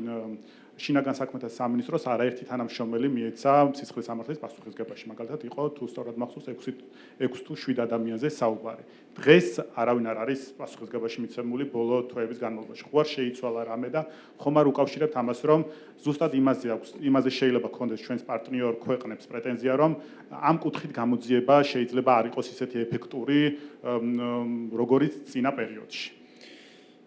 შინაგან საქმეთა სამინისტროს არაერთი თანამშრომელი მიეცა სისხლის სამართლის პასუხისგებაში. მაგალითად იყო თუ სწორად მახსოვს 6 თუ 7 ადამიანზე საუბარი. დღეს არავინ არ არის პასუხისგებაში მიცემული ბოლო თვეების განმავლობაში. ხო არ შეიცვალა რამე და ხომ არ უკავშირებთ ამას, რომ ზუსტად იმაზე შეიძლება გქონდეს ჩვენს პარტნიორ ქვეყნებს პრეტენზია, რომ ამ კუთხით გამოძიება შეიძლება არ იყოს ისეთი ეფექტური, როგორიც წინა პერიოდში.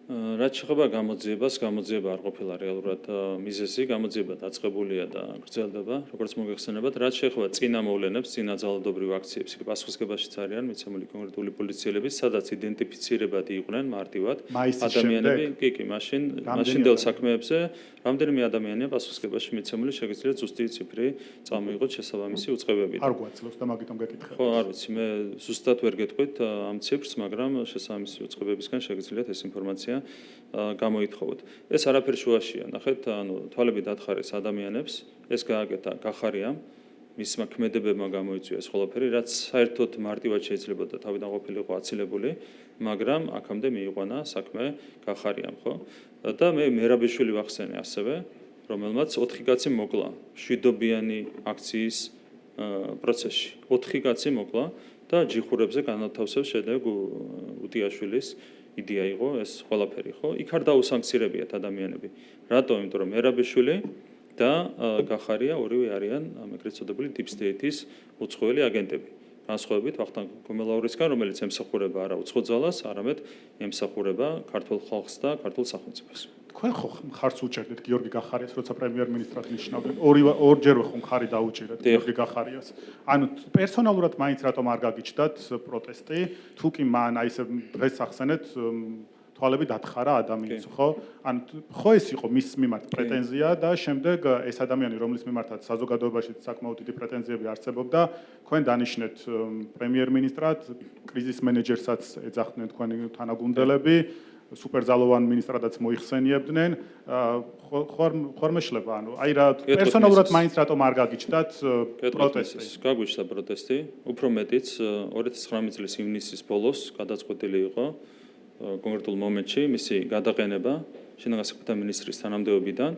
რაც შეეხება გამოძიებას, გამოძიება არ ყოფილა რეალურად მიზეზი, გამოძიება დაწყებულია და გრძელდება, როგორც მოგეხსენებათ, რაც შეეხება წინა მოვლენებს, წინა ძალადობრივ აქციებს, იქ პასუხისგებაშიც არიან მიცემული კონკრეტული პოლიციელები, სადაც იდენტიფიცირებადი იყვნენ მარტივად ადამიანები, კი, მაშინდელ საქმეებზე რამდენიმე ადამიანია პასუხისგებაში მიცემული, შეგიძლიათ ზუსტი ციფრი წამოიღოთ შესაბამისი უწყებები. არ გვაძლევს და მაგიტომ გეკითხეთ. ხო, არ ვიცი, მე ზუსტად ვერ გეტყვით ამ ციფრს, მაგრამ შესაბამისი უწყებებისგან შეგიძლიათ ეს ინფორმაცია გამოითხოვოთ. ეს არაფერი შუაშია, ნახეთ, ანუ თვალები დათხარეს ადამიანებს, ეს გააკეთა გახარიამ, მისმა ქმედებებმა გამოიწვია ეს ყველაფერი, რაც საერთოდ მარტივად შეიძლება და თავიდან ყოფილიყო აცილებული, მაგრამ აქამდე მიიყვანა საქმე გახარიამ, ხო? და მე მერაბიშვილი ვახსენე ასევე, რომელმაც 4 კაცი მოკლა შვიდობიანი აქციის პროცესში. 4 კაცი მოკლა და ჯიხურებზე განათავსებს შედეგ უტიაშვილის იდეა იყო ეს ყველაფერი, ხო? იქ არ დაუსანქცირებიათ ადამიანები. რატო? იმიტომ რომ მერაბიშვილი და გახარია ორივე არიან ეგრეთ წოდებული deep state-ის უცხოელი აგენტები. განსხვავებით ვახტანგ გომელაურისგან, რომელიც ემსახურება არა უცხო ძალას, არამედ ემსახურება ქართულ ხალხს და ქართულ სახელმწიფოს. თქვენ ხო მხარს უჭერდით გიორგი გახარიას, როცა პრემიერ-მინისტრად ნიშნავდნენ? ორჯერ ხო მხარი დაუჭირეთ გიორგი გახარიას. ანუ პერსონალურად მაინც რატომ არ გაგიჩნდათ პროტესტი? თუ კი მან აი ესე დღეს ახსენეთ თვალები დათხარა ადამიანს, ხო? ანუ ხო ეს იყო მის მიმართ პრეტენზია და შემდეგ ეს ადამიანი, რომლის მიმართაც საზოგადოებაში საკმაოდ დიდი პრეტენზიები არსებობდა, თქვენ დანიშნეთ პრემიერ-მინისტრად, კრიზის მენეჯერსაც ეძახდნენ თქვენი თანაგუნდელები, სუპერზალოვან მინისტრადაც მოიხსენიებდნენ, ხوار მეშლება, ანუ აი რა პერსონალურად მაინც რატომ არ გაგიჩნდათ პროტესტი? გაგვიჩნდა პროტესტი, უფრო მეტიც 2019 წლის ივნისის ბოლოს გადაწყვეტილი იყო კონკრეტულ მომენტში მისი გადაყენება შინაგან საქმეთა მინისტრის თანამდებობიდან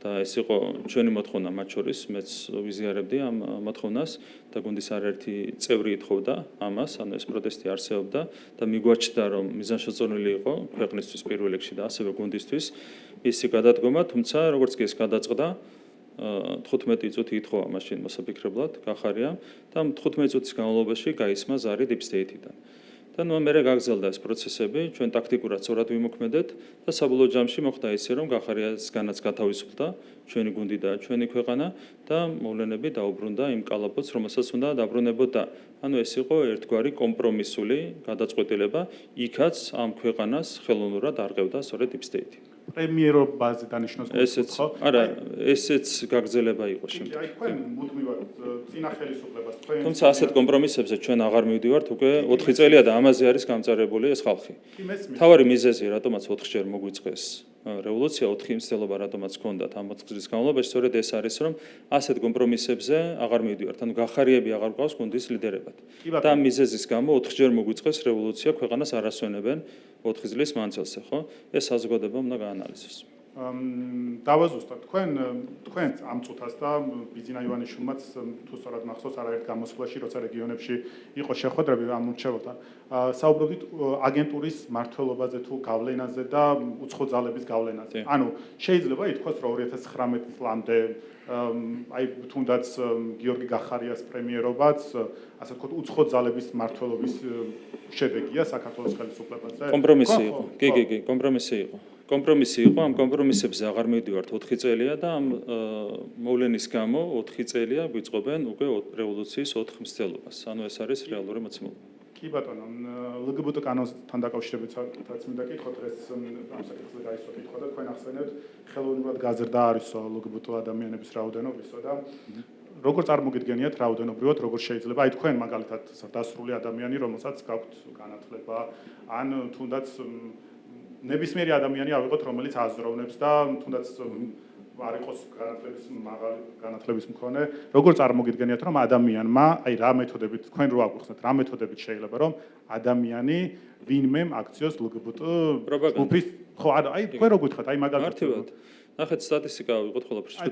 და ეს იყო ჩვენი მოთხოვნა მათ შორის, მეც ვიზიარებდი ამ მოთხოვნას და გუნდის არაერთი წევრი ითხოვდა ამას, ანუ ეს პროტესტი არსებობდა და მიგვაჩნდა რომ მიზანშეწონილი იყო ქვეყნისთვის პირველ რიგში და ასევე გუნდისთვის მისი გადადგომა, თუმცა როგორც კი ეს გადაწყდა 15 წუთი ითხოვა მაშინ მოსაფიქრებლად გახარიამ და 15 წუთის განმავლობაში გაისმა ზარი deep state-დან. და ნუ მერე გაგრძელდა ეს პროცესები, ჩვენ ტაქტიკურად სწორად ვიმოქმედეთ და საბოლოო ჯამში მოხდა ისე, რომ გახარიასგანაც გათავისუფლდა ჩვენი გუნდი და ჩვენი ქვეყანა და მოვლენები დაუბრუნდა იმ კალაპოტს, რომელსაც უნდა დაბრუნებოდა. ანუ ეს იყო ერთგვარი კომპრომისული გადაწყვეტილება, იქაც ამ ქვეყანას ხელოვნურად არღევდა სწორედ deep state. პრემიერობაზე დანიშნოს ხო? არა, ესეც გაგრძელება იყო შემდეგ. აი თქვენ მუდმივად წინა ხელისუფლებას თქვენ თუმცა ასეთ კომპრომისებზე ჩვენ აღარ მივდივართ უკვე 4 წელია და ამაზე არის გამწარებული ეს ხალხი. თავარი მიზეზი რატომაც 4-ჯერ მოგვიწყეს რევოლუცია, 4 მცდელობა რატომაც ჰქონდათ ამ 4 წლის განმავლობაში, სწორედ ეს არის რომ ასეთ კომპრომისებზე აღარ მივდივართ. ანუ გახარიები აღარ გვყავს გუნდის ლიდერებად. და ამ მიზეზის გამო 4-ჯერ მოგვიწყეს რევოლუცია, ქვეყანას არ ასვენებენ 4 წლის მანძილზე, ხო? ეს საზოგადოებამ უნდა გაანალიზოს. დავაზუსტოთ თქვენ ამ წუთას და ბიზინა ივანიშვილმაც თუ სწორად მახსოვს არაერთ გამოსვლაში, როცა რეგიონებში იყო შეხვედრები ამ მრჩეველთან, საუბრობდით აგენტურის მმართველობაზე თუ გავლენაზე და უცხო ძალების გავლენაზე. ანუ შეიძლება ითქვას, რომ 2019 წლამდე აი თუნდაც გიორგი გახარიას პრემიერობაც, ასე ვთქვათ, უცხო ძალების მმართველობის შედეგია საქართველოს ხელისუფლებაზე. კომპრომისი იყო. კი, კომპრომისი იყო. კომპრომისი იყო, ამ კომპრომისებზე აღარ მივდივართ 4 წელია და ამ მოვლენის გამო 4 წელია გვიწყობენ უკვე რევოლუციის 4 მცდელობას. ანუ ეს არის რეალური მოცემულობა. კი ბატონო, LGBT კანონთან დაკავშირებითაც მინდა გითხოთ, ეს ამ საკითხზე გაისვა კითხვა და თქვენ ახსენებთ, ხელოვნურად გაზრდა არისო LGBT ადამიანების რაოდენობისო და როგორ წარმოგიდგენიათ რაოდენობრივად, როგორ შეიძლება აი თქვენ მაგალითად დასრული ადამიანი, რომელსაც გაქვთ განათლება, ან თუნდაც ნებისმიერი ადამიანი ავიღოთ, რომელიც აზროვნებს და თუნდაც არ იყოს მაღალი განათლების მქონე, როგორ წარმოგიდგენიათ, რომ ადამიანმა, აი რა მეთოდებით, თქვენ რო აგვიხსნათ, რა მეთოდებით შეიძლება, რომ ადამიანი ვინმე აქციოს LGBT ჯგუფის, ხო, აი თქვენ რო გითხრათ, აი მაგალითად ნახეთ სტატისტიკა ვიყოთ ყველაფერს აი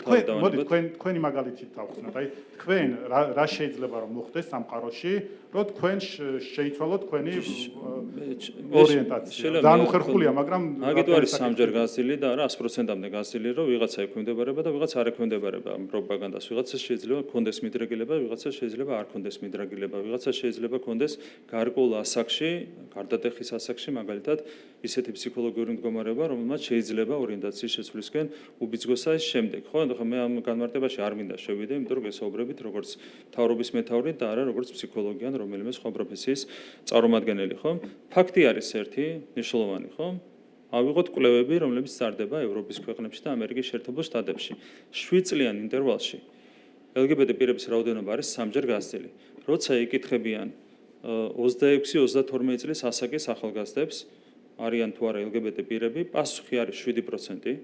თქვენი მაგალითით დავხსნათ. აი თქვენ რა შეიძლება რომ მოხდეს სამყაროში, რომ თქვენ შეიცვალოთ თქვენი ორიენტაცია. ძალიან უხერხულია, მაგრამ მაგით არის სამჯერ გაზრდილი და არა 100%-ამდე გაზრდილი, რომ ვიღაცა ექვემდებარება და ვიღაცა არ ექვემდებარება ამ პროპაგანდას. ვიღაცა შეიძლება კონდეს მიდრეკილება, ვიღაცა შეიძლება არ კონდეს მიდრეკილება, ვიღაცა შეიძლება კონდეს გარკვეულ ასაკში, გარდატეხის ასაკში მაგალითად ისეთი ფსიქოლოგიური მდგომარეობა, რომელმაც შეიძლება ორიენტაციის შეცვლისკენ უბიძგოსა ეს შემდეგ. ხო, ხო, მე ამ განმარტებაში არ მინდა შევიდე, იმიტომ რომ გესაუბრებით როგორც მთავრობის მეთაური და არა როგორც ფსიქოლოგი ან რომელიმე სხვა პროფესიის წარმომადგენელი, ხო? ფაქტი არის ერთი, მნიშვნელოვანი, ხო? ავიღოთ კვლევები, რომლებიც ტარდება ევროპის ქვეყნებში და ამერიკის შეერთებულ შტატებში. 7 წლიან ინტერვალში LGBT პირების რაოდენობა არის სამჯერ გაზრდილი. როცა იკითხებიან 26-32 წლის ასაკის ახალგაზრდებს არიან თუ არა LGBT პირები, პასუხი არის 7%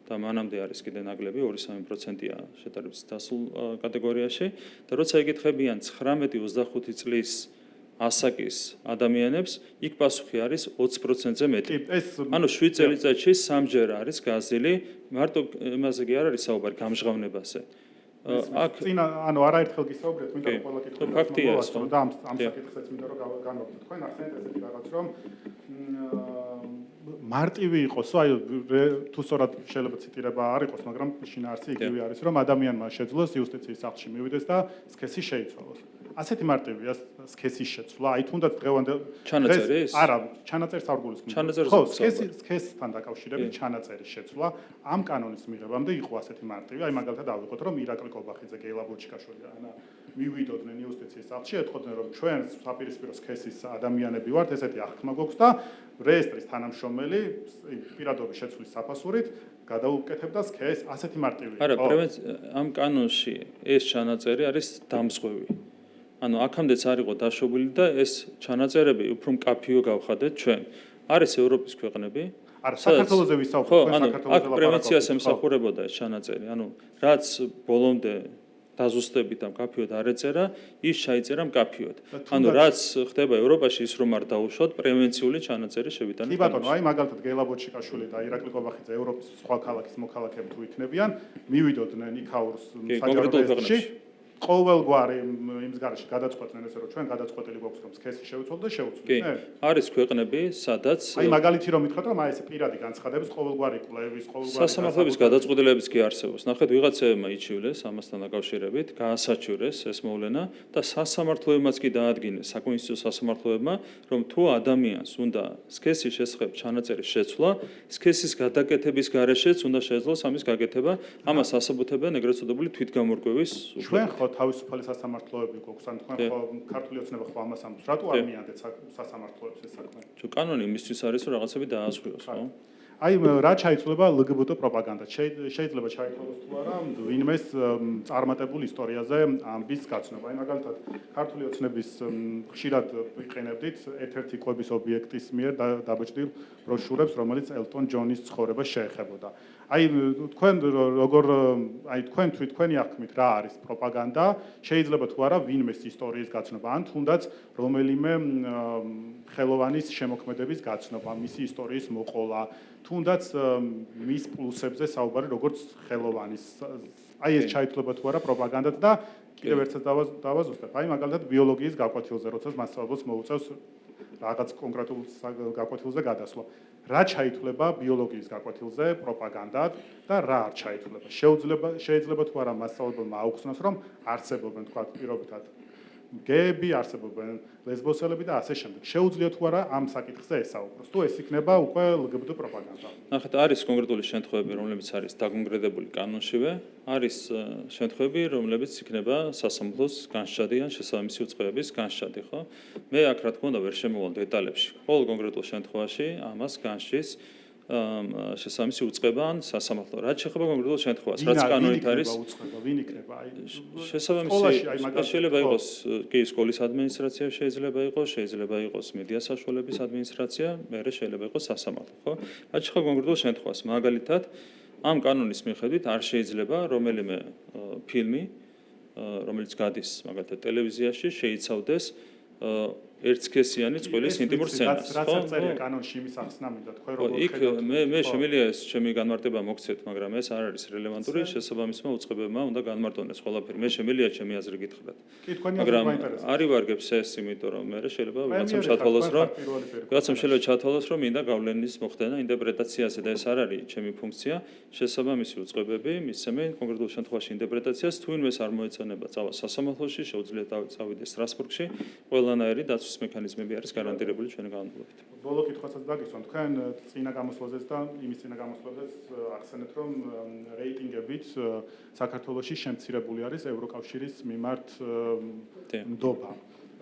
და მანამდე არის კიდე ნაკლები 2-3%-ია შედარებით დასულ კატეგორიაში და როცა იკითხებიან 19-25 წლის ასაკის ადამიანებს, იქ პასუხი არის 20%-ზე მეტი. ანუ 7 წელიწადში სამჯერ არის გაზრდილი, მარტო იმაზე კი არ არის საუბარი გამჟღავნებაზე. აქ წინა ანუ არაერთხელ გისაუბრეთ, მინდა რომ ყველა კითხვა ფაქტია ეს, და ამ საკითხსაც მინდა რომ განვაგრძელოთ. თქვენ ახსენეთ ესეთი რაღაც რომ მარტივი იყოსო, აი თუ სწორად შეიძლება ციტირება არ იყოს, მაგრამ შინაარსი იგივე არის, რომ ადამიანმა შეძლოს იუსტიციის სახლში მივიდეს და სქესი შეიცვალოს. ასეთი მარტივია სქესის შეცვლა, აი თუნდაც დღევანდელ ჩანაწერის? არა, ჩანაწერს არ გულისხმობ. ხო, სქესთან დაკავშირებით ჩანაწერის შეცვლა ამ კანონის მიღებამდე იყო ასეთი მარტივი. აი მაგალითად ავიღოთ, რომ ირაკლი კობახიძე, გეილა ბოჩიკაშვილი ანა მივიდოდნენ იუსტიციის სახლში, ეთქოდნენ რომ ჩვენ საპირისპირო სქესის ადამიანები ვართ, ესეთი აღთქმა გვაქვს და რეესტრის თანამშრომელი პირადობის შეცვლის საფასურით გადაუკეთებდა სქესს, ასეთი მარტივია. არა, ამ კანონში ეს ჩანაწერი არის დამზღვევი. ანუ აქამდეც არ იყო დაშვებული და ეს ჩანაწერები უფრო მკაფიო გავხადეთ ჩვენ. არის ევროპის ქვეყნები. არა, საქართველოზე ვისაუბრეთ, თქვენ საქართველოზე აქ პრევენციას ემსახურებოდა ეს ჩანაწერი. ანუ რაც ბოლომდე დაზუსტებით და მკაფიოდ არ ეწერა, ის ჩაიწერა მკაფიოდ. ანუ რაც ხდება ევროპაში ის რომ არ დაუშვათ პრევენციული ჩანაწერი შევიტანეთ. კი ბატონო, აი მაგალითად გეილა ბოჩიკაშვილი და ირაკლი კობახიძე ევროპის სხვა ქალაქის მოქალაქეები თუ იქნებიან, მივიდოდნენ იქაურს საჯარო რეესტრში. ყოველგვარი იმის გარეშე გადაწყვეტდნენ ესე რომ ჩვენ გადაწყვეტილი გვაქვს რომ სქესი შევიცვალოთ და შევცვლით. არის ქვეყნები, სადაც აი მაგალითი რომ მითხრათ რომ აი ეს პირადი განცხადების ყოველგვარი კვლევის, ყოველგვარი სასამართლოების გადაწყვეტილებიც კი არსებობს. ნახეთ, ვიღაცებმა იჩივლეს ამასთან დაკავშირებით, გაასაჩივრეს ეს მოვლენა და სასამართლოებმაც კი დაადგინეს საკონსტიტუციო სასამართლოებმა, რომ თუ ადამიანს უნდა სქესის შესახებ ჩანაწერის შეცვლა, სქესის გადაკეთების გარეშეც უნდა შეძლოს ამის გაკეთება, ამას ასაბუთებენ ეგრეთ წოდებული თვითგამორკვევის უკვე თავისუფალი სასამართლოები გვაქვს, ან თქვენ ხო ქართული ოცნება ხო ამას ამბობს, რატო არ მიანდეთ სასამართლოებს ეს საქმე? თუ კანონი იმისთვის არის, რომ რაღაცები დაასხვიოს, ხო? აი რა ჩაიცვლება LGBT პროპაგანდა? შეიძლება ჩაითვალოს თუ არა ვინმეს წარმატებულ ისტორიაზე ამბის გაცნობა. აი მაგალითად ქართული ოცნების ხშირად ვიყენებდით ერთ-ერთი კვების ობიექტის მიერ დაბეჭდილ ბროშურებს, რომელიც ელტონ ჯონის ცხოვრებას შეეხებოდა. აი თქვენ როგორ აი თქვენი აღქმით რა არის პროპაგანდა? შეიძლება თუ არა ვინმეს ისტორიის გაცნობა, ან თუნდაც რომელიმე ხელოვანის შემოქმედების გაცნობა, მისი ისტორიის მოყოლა, თუნდაც მის პლუსებზე საუბარი როგორც ხელოვანის. აი ეს ჩაითვლება თუ არა პროპაგანდად და კიდევ ერთად დავაზუსტებ. აი მაგალითად ბიოლოგიის გაკვეთილზე, როცა მასწავლებლს მოუწევს რაღაც კონკრეტულ გაკვეთილზე გადასვლა. რა ჩაითვლება ბიოლოგიის გაკვეთილზე პროპაგანდად და რა არ ჩაითვლება? შეიძლება თუ არა მასწავლებელმა აუხსნას, რომ არსებობენ თქვა პირობითად გეები, არსებობენ ლესბოსელები და ასე შემდეგ. შეუძლია თუ არა ამ საკითხზე ესაუბროს? თუ ეს იქნება უკვე LGBT პროპაგანდა. ნახეთ, არის კონკრეტული შემთხვევები, რომლებიც არის დაკონკრეტებული კანონშივე, არის შემთხვევები, რომლებიც იქნება სასამართლოს განსჯადი ან შესაბამისი უწყებების განსჯადი, ხო? მე აქ რა თქმა უნდა ვერ შემოვალ დეტალებში. ყოველ კონკრეტულ შემთხვევაში ამას განსჯის შესაბამისი უწყება ან სასამართლო. რაც შეეხება კონკრეტულ შემთხვევას, რაც კანონით არის, ვინ იქნება? აი შესაბამისი შეიძლება იყოს კი სკოლის ადმინისტრაცია შეიძლება იყოს მედია საშუალების ადმინისტრაცია, მერე შეიძლება იყოს სასამართლო, ხო? რაც შეეხება კონკრეტულ შემთხვევას, მაგალითად, ამ კანონის მიხედვით არ შეიძლება რომელიმე ფილმი, რომელიც გადის მაგალითად ტელევიზიაში, შეიცავდეს ერთსქესიანი წყვილის ინტიმურ სცენას. რაც არ წერია კანონში იმის ახსნა მინდა თქვენ როგორ იქ მე შემიძლია ეს ჩემი განმარტება მოგცეთ, მაგრამ ეს არ არის რელევანტური, შესაბამისმა უწყებებმა უნდა განმარტონეს ყველაფერი. მე შემიძლია ჩემი აზრი გითხრათ. მაგრამ არ ივარგებს ეს, იმიტომ რომ მე შეიძლება ვიღაცამ ჩათვალოს, რომ მინდა გავლენის მოხდენა ინტერპრეტაციაზე და ეს არ არის ჩემი ფუნქცია. შესაბამისი უწყებები მისცემენ კონკრეტულ შემთხვევაში ინტერპრეტაციას, თუ ვინმეს არ მოეწონება წავა სასამართლოში, შეუძლია წავიდეს სტრასბურგში, ყველანაირი დაცვის მექანიზმები არის გარანტირებული ჩვენი განმავლობით. ბოლო კითხვასაც დაგისვამ, თქვენ წინა გამოსვლაზეც და იმის წინა გამოსვლაზეც ახსენეთ, რომ რეიტინგებით საქართველოში შემცირებული არის ევროკავშირის მიმართ ნდობა.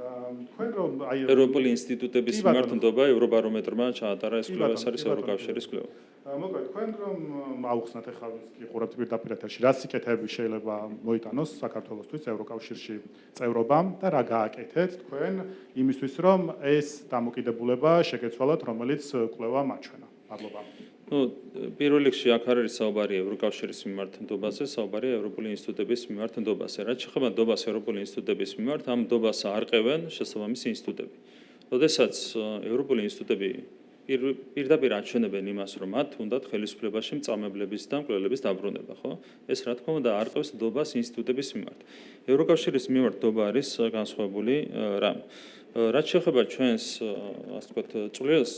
თქვენ რომ აი ევროპული ინსტიტუტების მიმართ ნდობა ევრობარომეტრმა ჩაატარა ეს კვლევა, ეს არის ევროკავშირის კვლევა. მოკლედ, თქვენ რომ აუხსნათ ახლა ვიყურებთ პირდაპირ ეთერში, რა სიკეთეები შეიძლება მოიტანოს საქართველოსთვის ევროკავშირში წევრობამ და რა გააკეთეთ თქვენ იმისთვის, რომ ეს დამოკიდებულება შეგეცვალოთ, რომელიც კვლევა მაჩვენა. მადლობა. პირველ რიგში აქ არ არის საუბარი ევროკავშირის მიმართ ნდობაზე, საუბარია ევროპული ინსტიტუტების მიმართ ნდობაზე. რაც შეეხება ნდობას ევროპული ინსტიტუტების მიმართ, ამ ნდობას არყევენ შესაბამისი ინსტიტუტები. როდესაც ევროპული ინსტიტუტები პირდაპირ აჩვენებენ იმას, რომ მათ უნდათ ხელისუფლებაში მწამებლების და მკვლელების დაბრუნება, ხო? ეს რა თქმა უნდა არყევს ნდობას ინსტიტუტების მიმართ. ევროკავშირის მიმართ ნდობა არის განსხვავებული რამ. რაც შეეხება ჩვენს, ასე ვთქვათ, წვლილს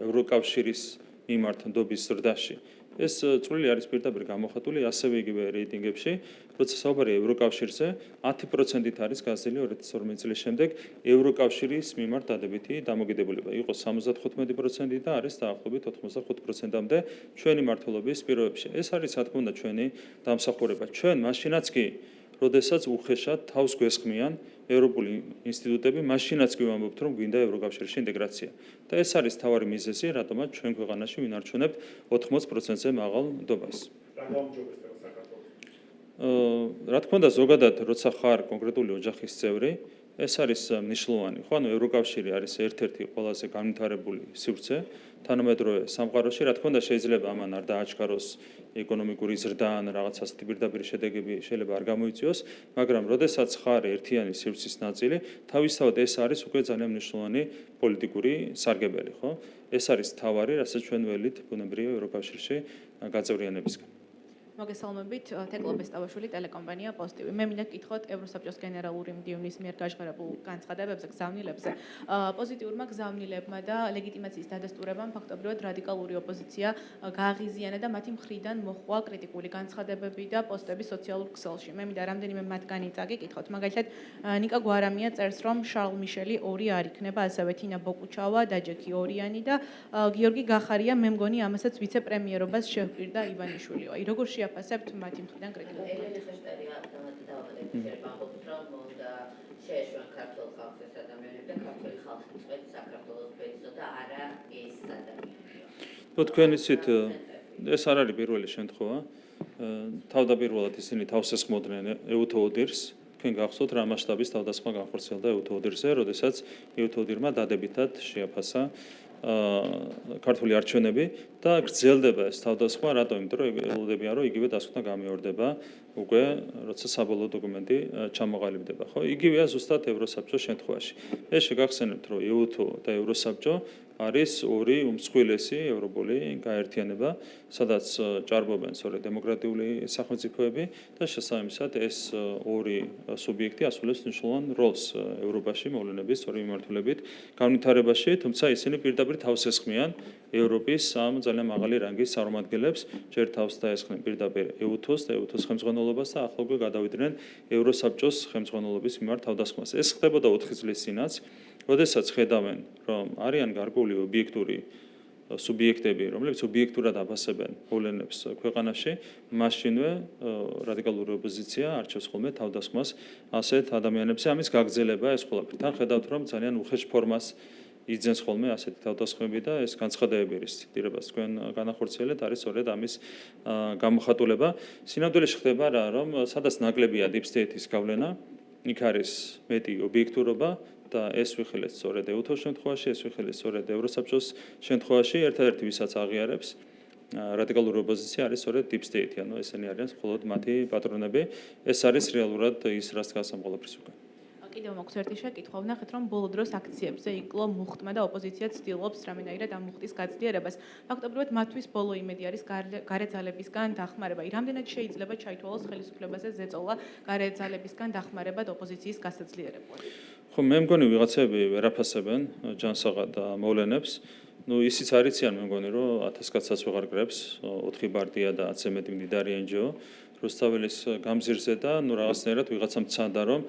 ევროკავშირის მიმართ ნდობის ზრდაში. ეს წვლილი არის პირდაპირ გამოხატული ასევე იგივე რეიტინგებში, როცა საუბარია ევროკავშირზე, 10%-ით არის გაზრდილი 2012 წლის შემდეგ ევროკავშირის მიმართ დადებითი დამოკიდებულება. იყო 75% და არის დაახლოებით 85%-მდე ჩვენი მმართველობის პირობებში. ეს არის რა თქმა უნდა ჩვენი დამსახურება. ჩვენ მაშინაც კი როდესაც უხეშად თავს გვესხმიან ევროპული ინსტიტუტები, მაშინაც კი ვამბობთ, რომ გვინდა ევროკავშირში ინტეგრაცია. და ეს არის თავარი მიზეზი, რატომაც ჩვენ ქვეყანაში ვინარჩუნებთ 80%-ზე მაღალ ნდობას. რა თქმა უნდა, ზოგადად, როცა ხარ კონკრეტული ოჯახის წევრი, ეს არის მნიშვნელოვანი. ხო, ანუ ევროკავშირი არის ერთ-ერთი ყველაზე განვითარებული სივრცე თანამედროვე სამყაროში. რა თქმა უნდა, შეიძლება ამან არ დააჩქაროს ეკონომიკური ზრდა ან რაღაც ასეთი პირდაპირ შედეგები შეიძლება არ გამოიწვიოს, მაგრამ როდესაც ხარ ერთიანი სივრცის ნაწილი, თავისთავად ეს არის უკვე ძალიან მნიშვნელოვანი პოლიტიკური სარგებელი, ხო? ეს არის თავარი, რასაც ჩვენ ველით ბუნებრივია ევროკავშირში გაწევრიანებისგან. მოგესალმებით, თეკლო ბესტავაშვილი, ტელეკომპანია პოზიტივი. მე მინდა გითხოთ ევროსაბჭოს გენერალური მდივნის მიერ გაჟღერებულ განცხადებებზე, გზავნილებზე. პოზიტიურმა გზავნილებმა და ლეგიტიმაციის დადასტურებამ ფაქტობრივად რადიკალური ოპოზიცია გააღიზიანა და მათი მხრიდან მოხდა კრიტიკული განცხადებები და პოსტები სოციალურ ქსელში. მე მინდა რამდენიმე მათგანი წაგიკითხოთ. მაგალითად, ნიკა გვარამია წერს, რომ შარლ მიშელი 2 არ იქნება, ასევე თინა ბოკუჩავა და ჯექი ორიანი და გიორგი გახარია, მე მგონი ამასაც ვიცე-პრემიერობას შეჰპირდა ივანიშვილიო. აი, როგორ შეაფასებთ მათი მხრიდან კრიტიკულ? ელენე ხეშტარია ამბობს, რომ უნდა შეეშვან ქართულ ხალხის ადამიანები და ქართული ხალხი წვეთ საქართველოს ბეჭდო და არა ეს ადამიანები. თქვენ იცით, ეს არ არის პირველი შემთხვევა. თავდაპირველად ისინი თავს ესხმოდნენ ეუთოოდირს. თქვენ გახსოვთ რა მასშტაბის თავდასხმა განხორციელდა ეუთოოდირზე, როდესაც ეუთოოდირმა დადებითად შეაფასა ქართული არჩევნები და გრძელდება ეს თავდასხმა, რატომ? იმიტომ რომ ელოდებიან, რომ იგივე დასკვნა გამეორდება უკვე, როცა საბოლოო დოკუმენტი ჩამოყალიბდება, ხო? იგივეა ზუსტად ევროსაბჭოს შემთხვევაში. ეს შეგახსენებთ, რომ ეუთო და ევროსაბჭო არის ორი უმსხვილესი ევროპული გაერთიანება, სადაც ჭარბობენ სწორედ დემოკრატიული სახელმწიფოები და შესაბამისად ეს ორი სუბიექტი ასრულებს მნიშვნელოვან როლს ევროპაში მოვლენების სწორი მიმართულებით განვითარებაში, თუმცა ისინი პირდაპირ თავს ესხმიან ევროპის ამ ძალიან მაღალი რანგის წარმომადგენლებს, ჯერ თავს დაესხნენ პირდაპირ ეუთოს და ეუთოს ხელმძღვანელობას და ახლა უკვე გადავიდნენ ევროსაბჭოს ხელმძღვანელობის მიმართ თავდასხმას. ეს ხდებოდა 4 წლის წინაც, როდესაც ხედავენ, რომ არიან გარკვეული ობიექტური სუბიექტები, რომლებიც ობიექტურად აფასებენ მოვლენებს ქვეყანაში, მაშინვე რადიკალური ოპოზიცია არჩევს ხოლმე თავდასხმას ასეთ ადამიანებზე. ამის გაგრძელება ეს ყველაფერი. თან ხედავთ, რომ ძალიან უხეშ ფორმას იძენს ხოლმე ასეთი თავდასხმები და ეს განცხადებები, რის ციტირებას თქვენ განახორციელეთ, არის სწორედ ამის გამოხატულება. სინამდვილეში ხდება რა, რომ სადაც ნაკლებია deep state-ის გავლენა, იქ არის მეტი ობიექტურობა და ეს ვიხილეთ სწორედ ეუთოს შემთხვევაში, ეს ვიხილეთ სწორედ ევროსაბჭოს შემთხვევაში, ერთადერთი ვისაც აღიარებს რადიკალური ოპოზიცია არის სწორედ deep state, ანუ ესენი არიან მხოლოდ მათი პატრონები. ეს არის რეალურად ის, რაც დგას ამ ყველაფრის უკან. კიდევ მაქვს ერთი შეკითხვა. ვნახეთ, რომ ბოლო დროს აქციებზე იკლო მუხტმა და ოპოზიციაც ცდილობს რამენაირად ამ მუხტის გაცვლიერებას. ფაქტობრივად მათთვის ბოლო იმედი არის გარე ძალებისგან დახმარება. რამდენად შეიძლება ჩაითვალოს ხელისუფლებაზე ზეწოლა გარე ძალებისგან დახმარებად ოპოზიციის გასაძლიერებლად? ხო, მე მგონი ვიღაცები ვერ აფასებენ ჯანსაღად მოვლენებს. ისიც არიციან მე მგონი, რომ 1000 კაცსაც ვეღარ კრებს, 4 ბარდია და 10-ზე მეტი მდიდარი NGO. რუსთაველის გამზირზე და რაღაცნაირად ვიღაცამ ცადა, რომ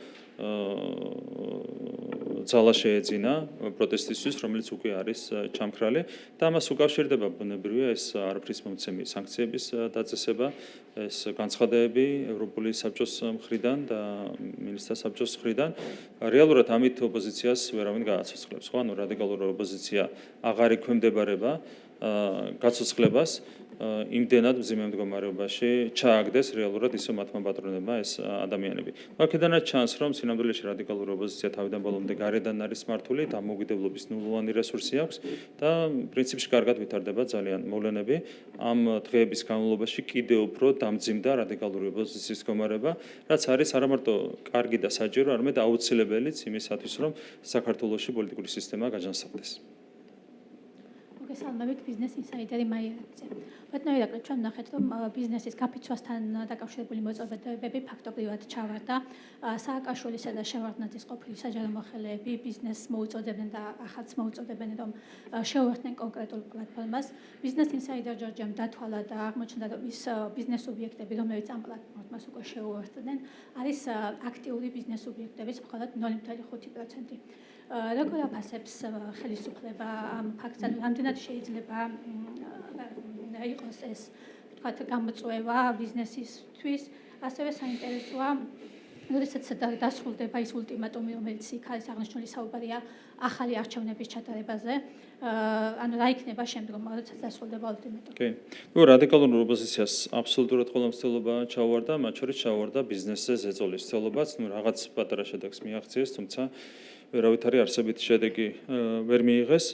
ძალა შეეძინა პროტესტისთვის, რომელიც უკვე არის ჩამქრალი და ამას უკავშირდება ბუნებრივია ეს არაფრის მომცემი სანქციების დაწესება, ეს განცხადებები ევროპული საბჭოს მხრიდან და მინისტრთა საბჭოს მხრიდან. რეალურად ამით ოპოზიციას ვერავინ გააცოცხლებს, ხო? ანუ რადიკალური ოპოზიცია აღარ ექვემდებარება გაცოცხლებას იმდენად მძიმე მდგომარეობაში ჩააგდეს რეალურად ისო მათმა პატრონებმა ეს ადამიანები. აქედანაც ჩანს, რომ სინამდვილეში რადიკალური ოპოზიცია თავიდან ბოლომდე გარედან არის მართული, დამოუკიდებლობის ნულოვანი რესურსი აქვს და პრინციპში კარგად ვითარდება ძალიან მოვლენები. ამ დღეების განმავლობაში კიდევ უფრო დამძიმდა რადიკალური ოპოზიციის მდგომარეობა, რაც არის არა მარტო კარგი და საჭირო, არამედ აუცილებელიც იმისათვის, რომ საქართველოში პოლიტიკური სისტემა გაჯანსაღდეს. მოგესალმებით ბიზნეს ინსაიდერი მაიარაძე. ბატონო ირაკლი, ჩვენ ვნახეთ, რომ ბიზნესის გაფიცვასთან დაკავშირებული მოწოდებები ფაქტობრივად ჩავარდა. სააკაშვილისა და შევარდნაძის ყოფილი საჯარო მოხელეები ბიზნესს მოუწოდებდნენ და ახაც მოუწოდებენ, რომ შეუერთდნენ კონკრეტულ პლატფორმას. ბიზნეს ინსაიდერ ჯორჯემ დათვალა და აღმოჩნდა, რომ ის ბიზნეს სუბიექტები, რომელიც ამ პლატფორმას უკვე შეუერთდნენ, არის აქტიური ბიზნეს სუბიექტების მხოლოდ 0.5%. როგორ აფასებს ხელისუფლება ამ ფაქტს, რამდენად შეიძლება იყოს ეს თქვათ გამოწვევა ბიზნესისთვის, ასევე საინტერესოა, როდესაც დასრულდება ის ულტიმატუმი, რომელიც იქ არის აღნიშნული, საუბარია ახალი არჩევნების ჩატარებაზე, ანუ რა იქნება შემდგომ, როდესაც დასრულდება ულტიმატუმი. კი. რადიკალურ ოპოზიციას აბსოლუტურად ყველა მცდელობა ჩავარდა, მათ შორის ჩავარდა ბიზნესზე ზეწოლის მცდელობაც, რაღაც პატარა შედეგს მიაღწიეს, თუმცა ვერავით არის არსებითი შედეგი ვერ მიიღეს.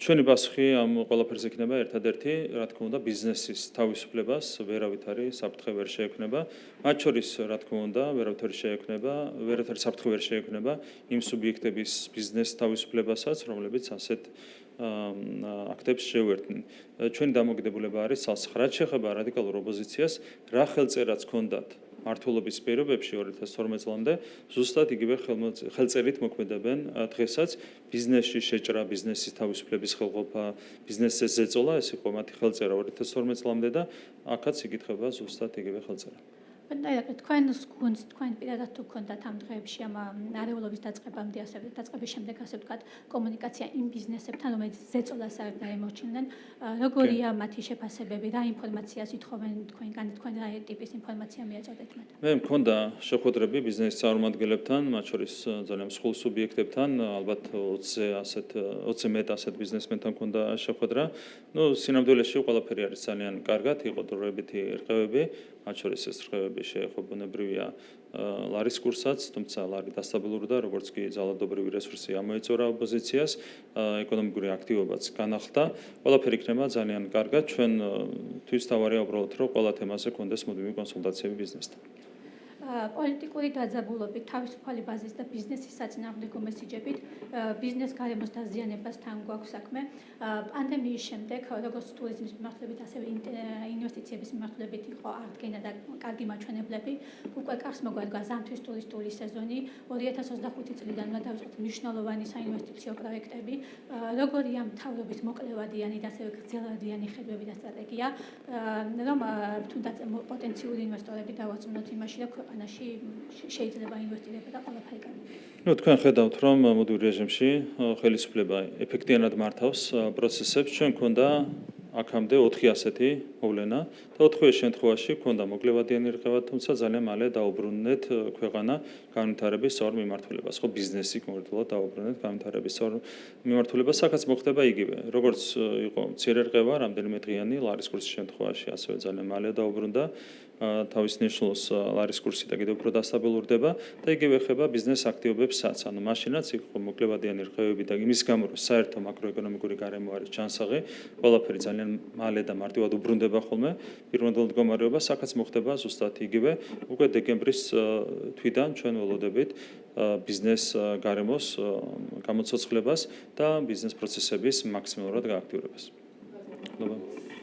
ჩვენი პასუხი ამ ყველაფერზე იქნება ერთადერთი, რა თქმა უნდა, ბიზნესის თავისუფლებას ვერავით არის საფრთხე ვერ შეექმნება. მათ შორის, რა თქმა უნდა, ვერავით არის შეექმნება, ვერავით არის საფრთხე ვერ შეექმნება იმ სუბიექტების ბიზნეს თავისუფლებასაც, რომლებიც ასეთ აქტებს შეუერთდნენ. ჩვენი დამოკიდებულება არის სალსახ. რაც შეეხება რადიკალურ ოპოზიციას, რა ხელწერაც ჰქონდათ მართლობის პირობებში 2012 წლამდე ზუსტად იგივე ხელწერით მოქმედებენ დღესაც ბიზნესში შეჭრა, ბიზნესის თავისუფლების ხელყოფა, ბიზნესზე ზეწოლა, ეს იყო მათი ხელწერა 2012 წლამდე და აქაც იკითხება ზუსტად იგივე ხელწერა. ბატონო, თქვენს გუნდს, თქვენ პირადად თუ გქონდათ ამ დღეებში ამ არეულობის დაწყებამდე, ასევე დაწყების შემდეგ, ასე ვთქვათ, კომუნიკაცია იმ ბიზნესებთან, რომელიც ზეწოლას არ დაემორჩილნენ, როგორია მათი შეფასებები, რა ინფორმაციას ითხოვენ თქვენგან, თქვენ რა ტიპის ინფორმაცია მიაწოდეთ მათ? მე მქონდა შეხვედრები ბიზნესის წარმომადგენლებთან, მათ შორის ძალიან მსხვილ სუბიექტებთან, ალბათ 20-ზე მეტ ასეთ ბიზნესმენთან მქონდა შეხვედრა. სინამდვილეში ყველაფერი არის ძალიან კარგად, იყო დროებითი რყევები, მათ შორის ეს რყევები შეეხო ბუნებრივია ლარის კურსაც, თუმცა ლარი დასტაბილურდა, როგორც კი ძალადობრივი რესურსი ამოეწორა ოპოზიციას, ეკონომიკური აქტივობაც განახლდა. ყველაფერი იქნება ძალიან კარგად. ჩვენ თვითსთავარია უბრალოდ, რომ ყველა თემაზე კონდეს მუდმივი კონსულტაციები ბიზნესთან. პოლიტიკური დაძაბულობით, თავისუფალი ბაზის და ბიზნესის საწინააღმდეგო მესიჯებით, ბიზნეს გარემოს დაზიანებასთან გვაქვს საქმე. პანდემიის შემდეგ, როგორც ტურიზმის მიმართულებით, ასევე ინვესტიციების მიმართულებით იყო აღდგენა და კარგი მაჩვენებლები. უკვე კარს მოგვადგა ზამთრის ტურისტული სეზონი. 2025 წლიდან უნდა დავიწყოთ მნიშვნელოვანი საინვესტიციო პროექტები. როგორია მთავრობის მოკლევადიანი და ასევე გრძელვადიანი ხედვები და სტრატეგია, რომ თუნდაც პოტენციური ინვესტორები დავარწმუნოთ იმაში, რომ ქვეყანაში შეიძლება ინვესტირება და ყველაფერი კარგი. თქვენ ხედავთ, რომ მუდმივ რეჟიმში ხელისუფლება ეფექტიანად მართავს პროცესებს. ჩვენ გვქონდა აქამდე 4 ასეთი მოვლენა და 4 შემთხვევაში გვქონდა მოკლევადიანი რყევა, თუმცა ძალიან მალე დაუბრუნდეთ ქვეყანა განვითარების სწორ მიმართულებას. ხო, ბიზნესი კონკრეტულად დაუბრუნდეთ განვითარების სწორ მიმართულებას. აქაც მოხდება იგივე. როგორც იყო მცირე რყევა, რამდენიმე დღიანი ლარის კურსის შემთხვევაში, ასევე ძალიან მალე დაუბრუნდა. თავის ნიშნულს ლარის კურსი და კიდევ უფრო დასტაბილურდება და იგივე ეხება ბიზნეს აქტივობებსაც, ანუ მაშინაც იყო მოკლებადიანი რხევები და იმის გამო რომ საერთო მაკროეკონომიკური გარემო არის ჩანსაღი, ყველაფერი ძალიან მალე და მარტივად უბრუნდება ხოლმე პირვანდელ მდგომარეობას, აქაც მოხდება ზუსტად იგივე, უკვე დეკემბრის თვიდან ჩვენ ველოდებით ბიზნეს გარემოს გამოცოცხლებას და ბიზნეს პროცესების მაქსიმალურად გააქტიურებას.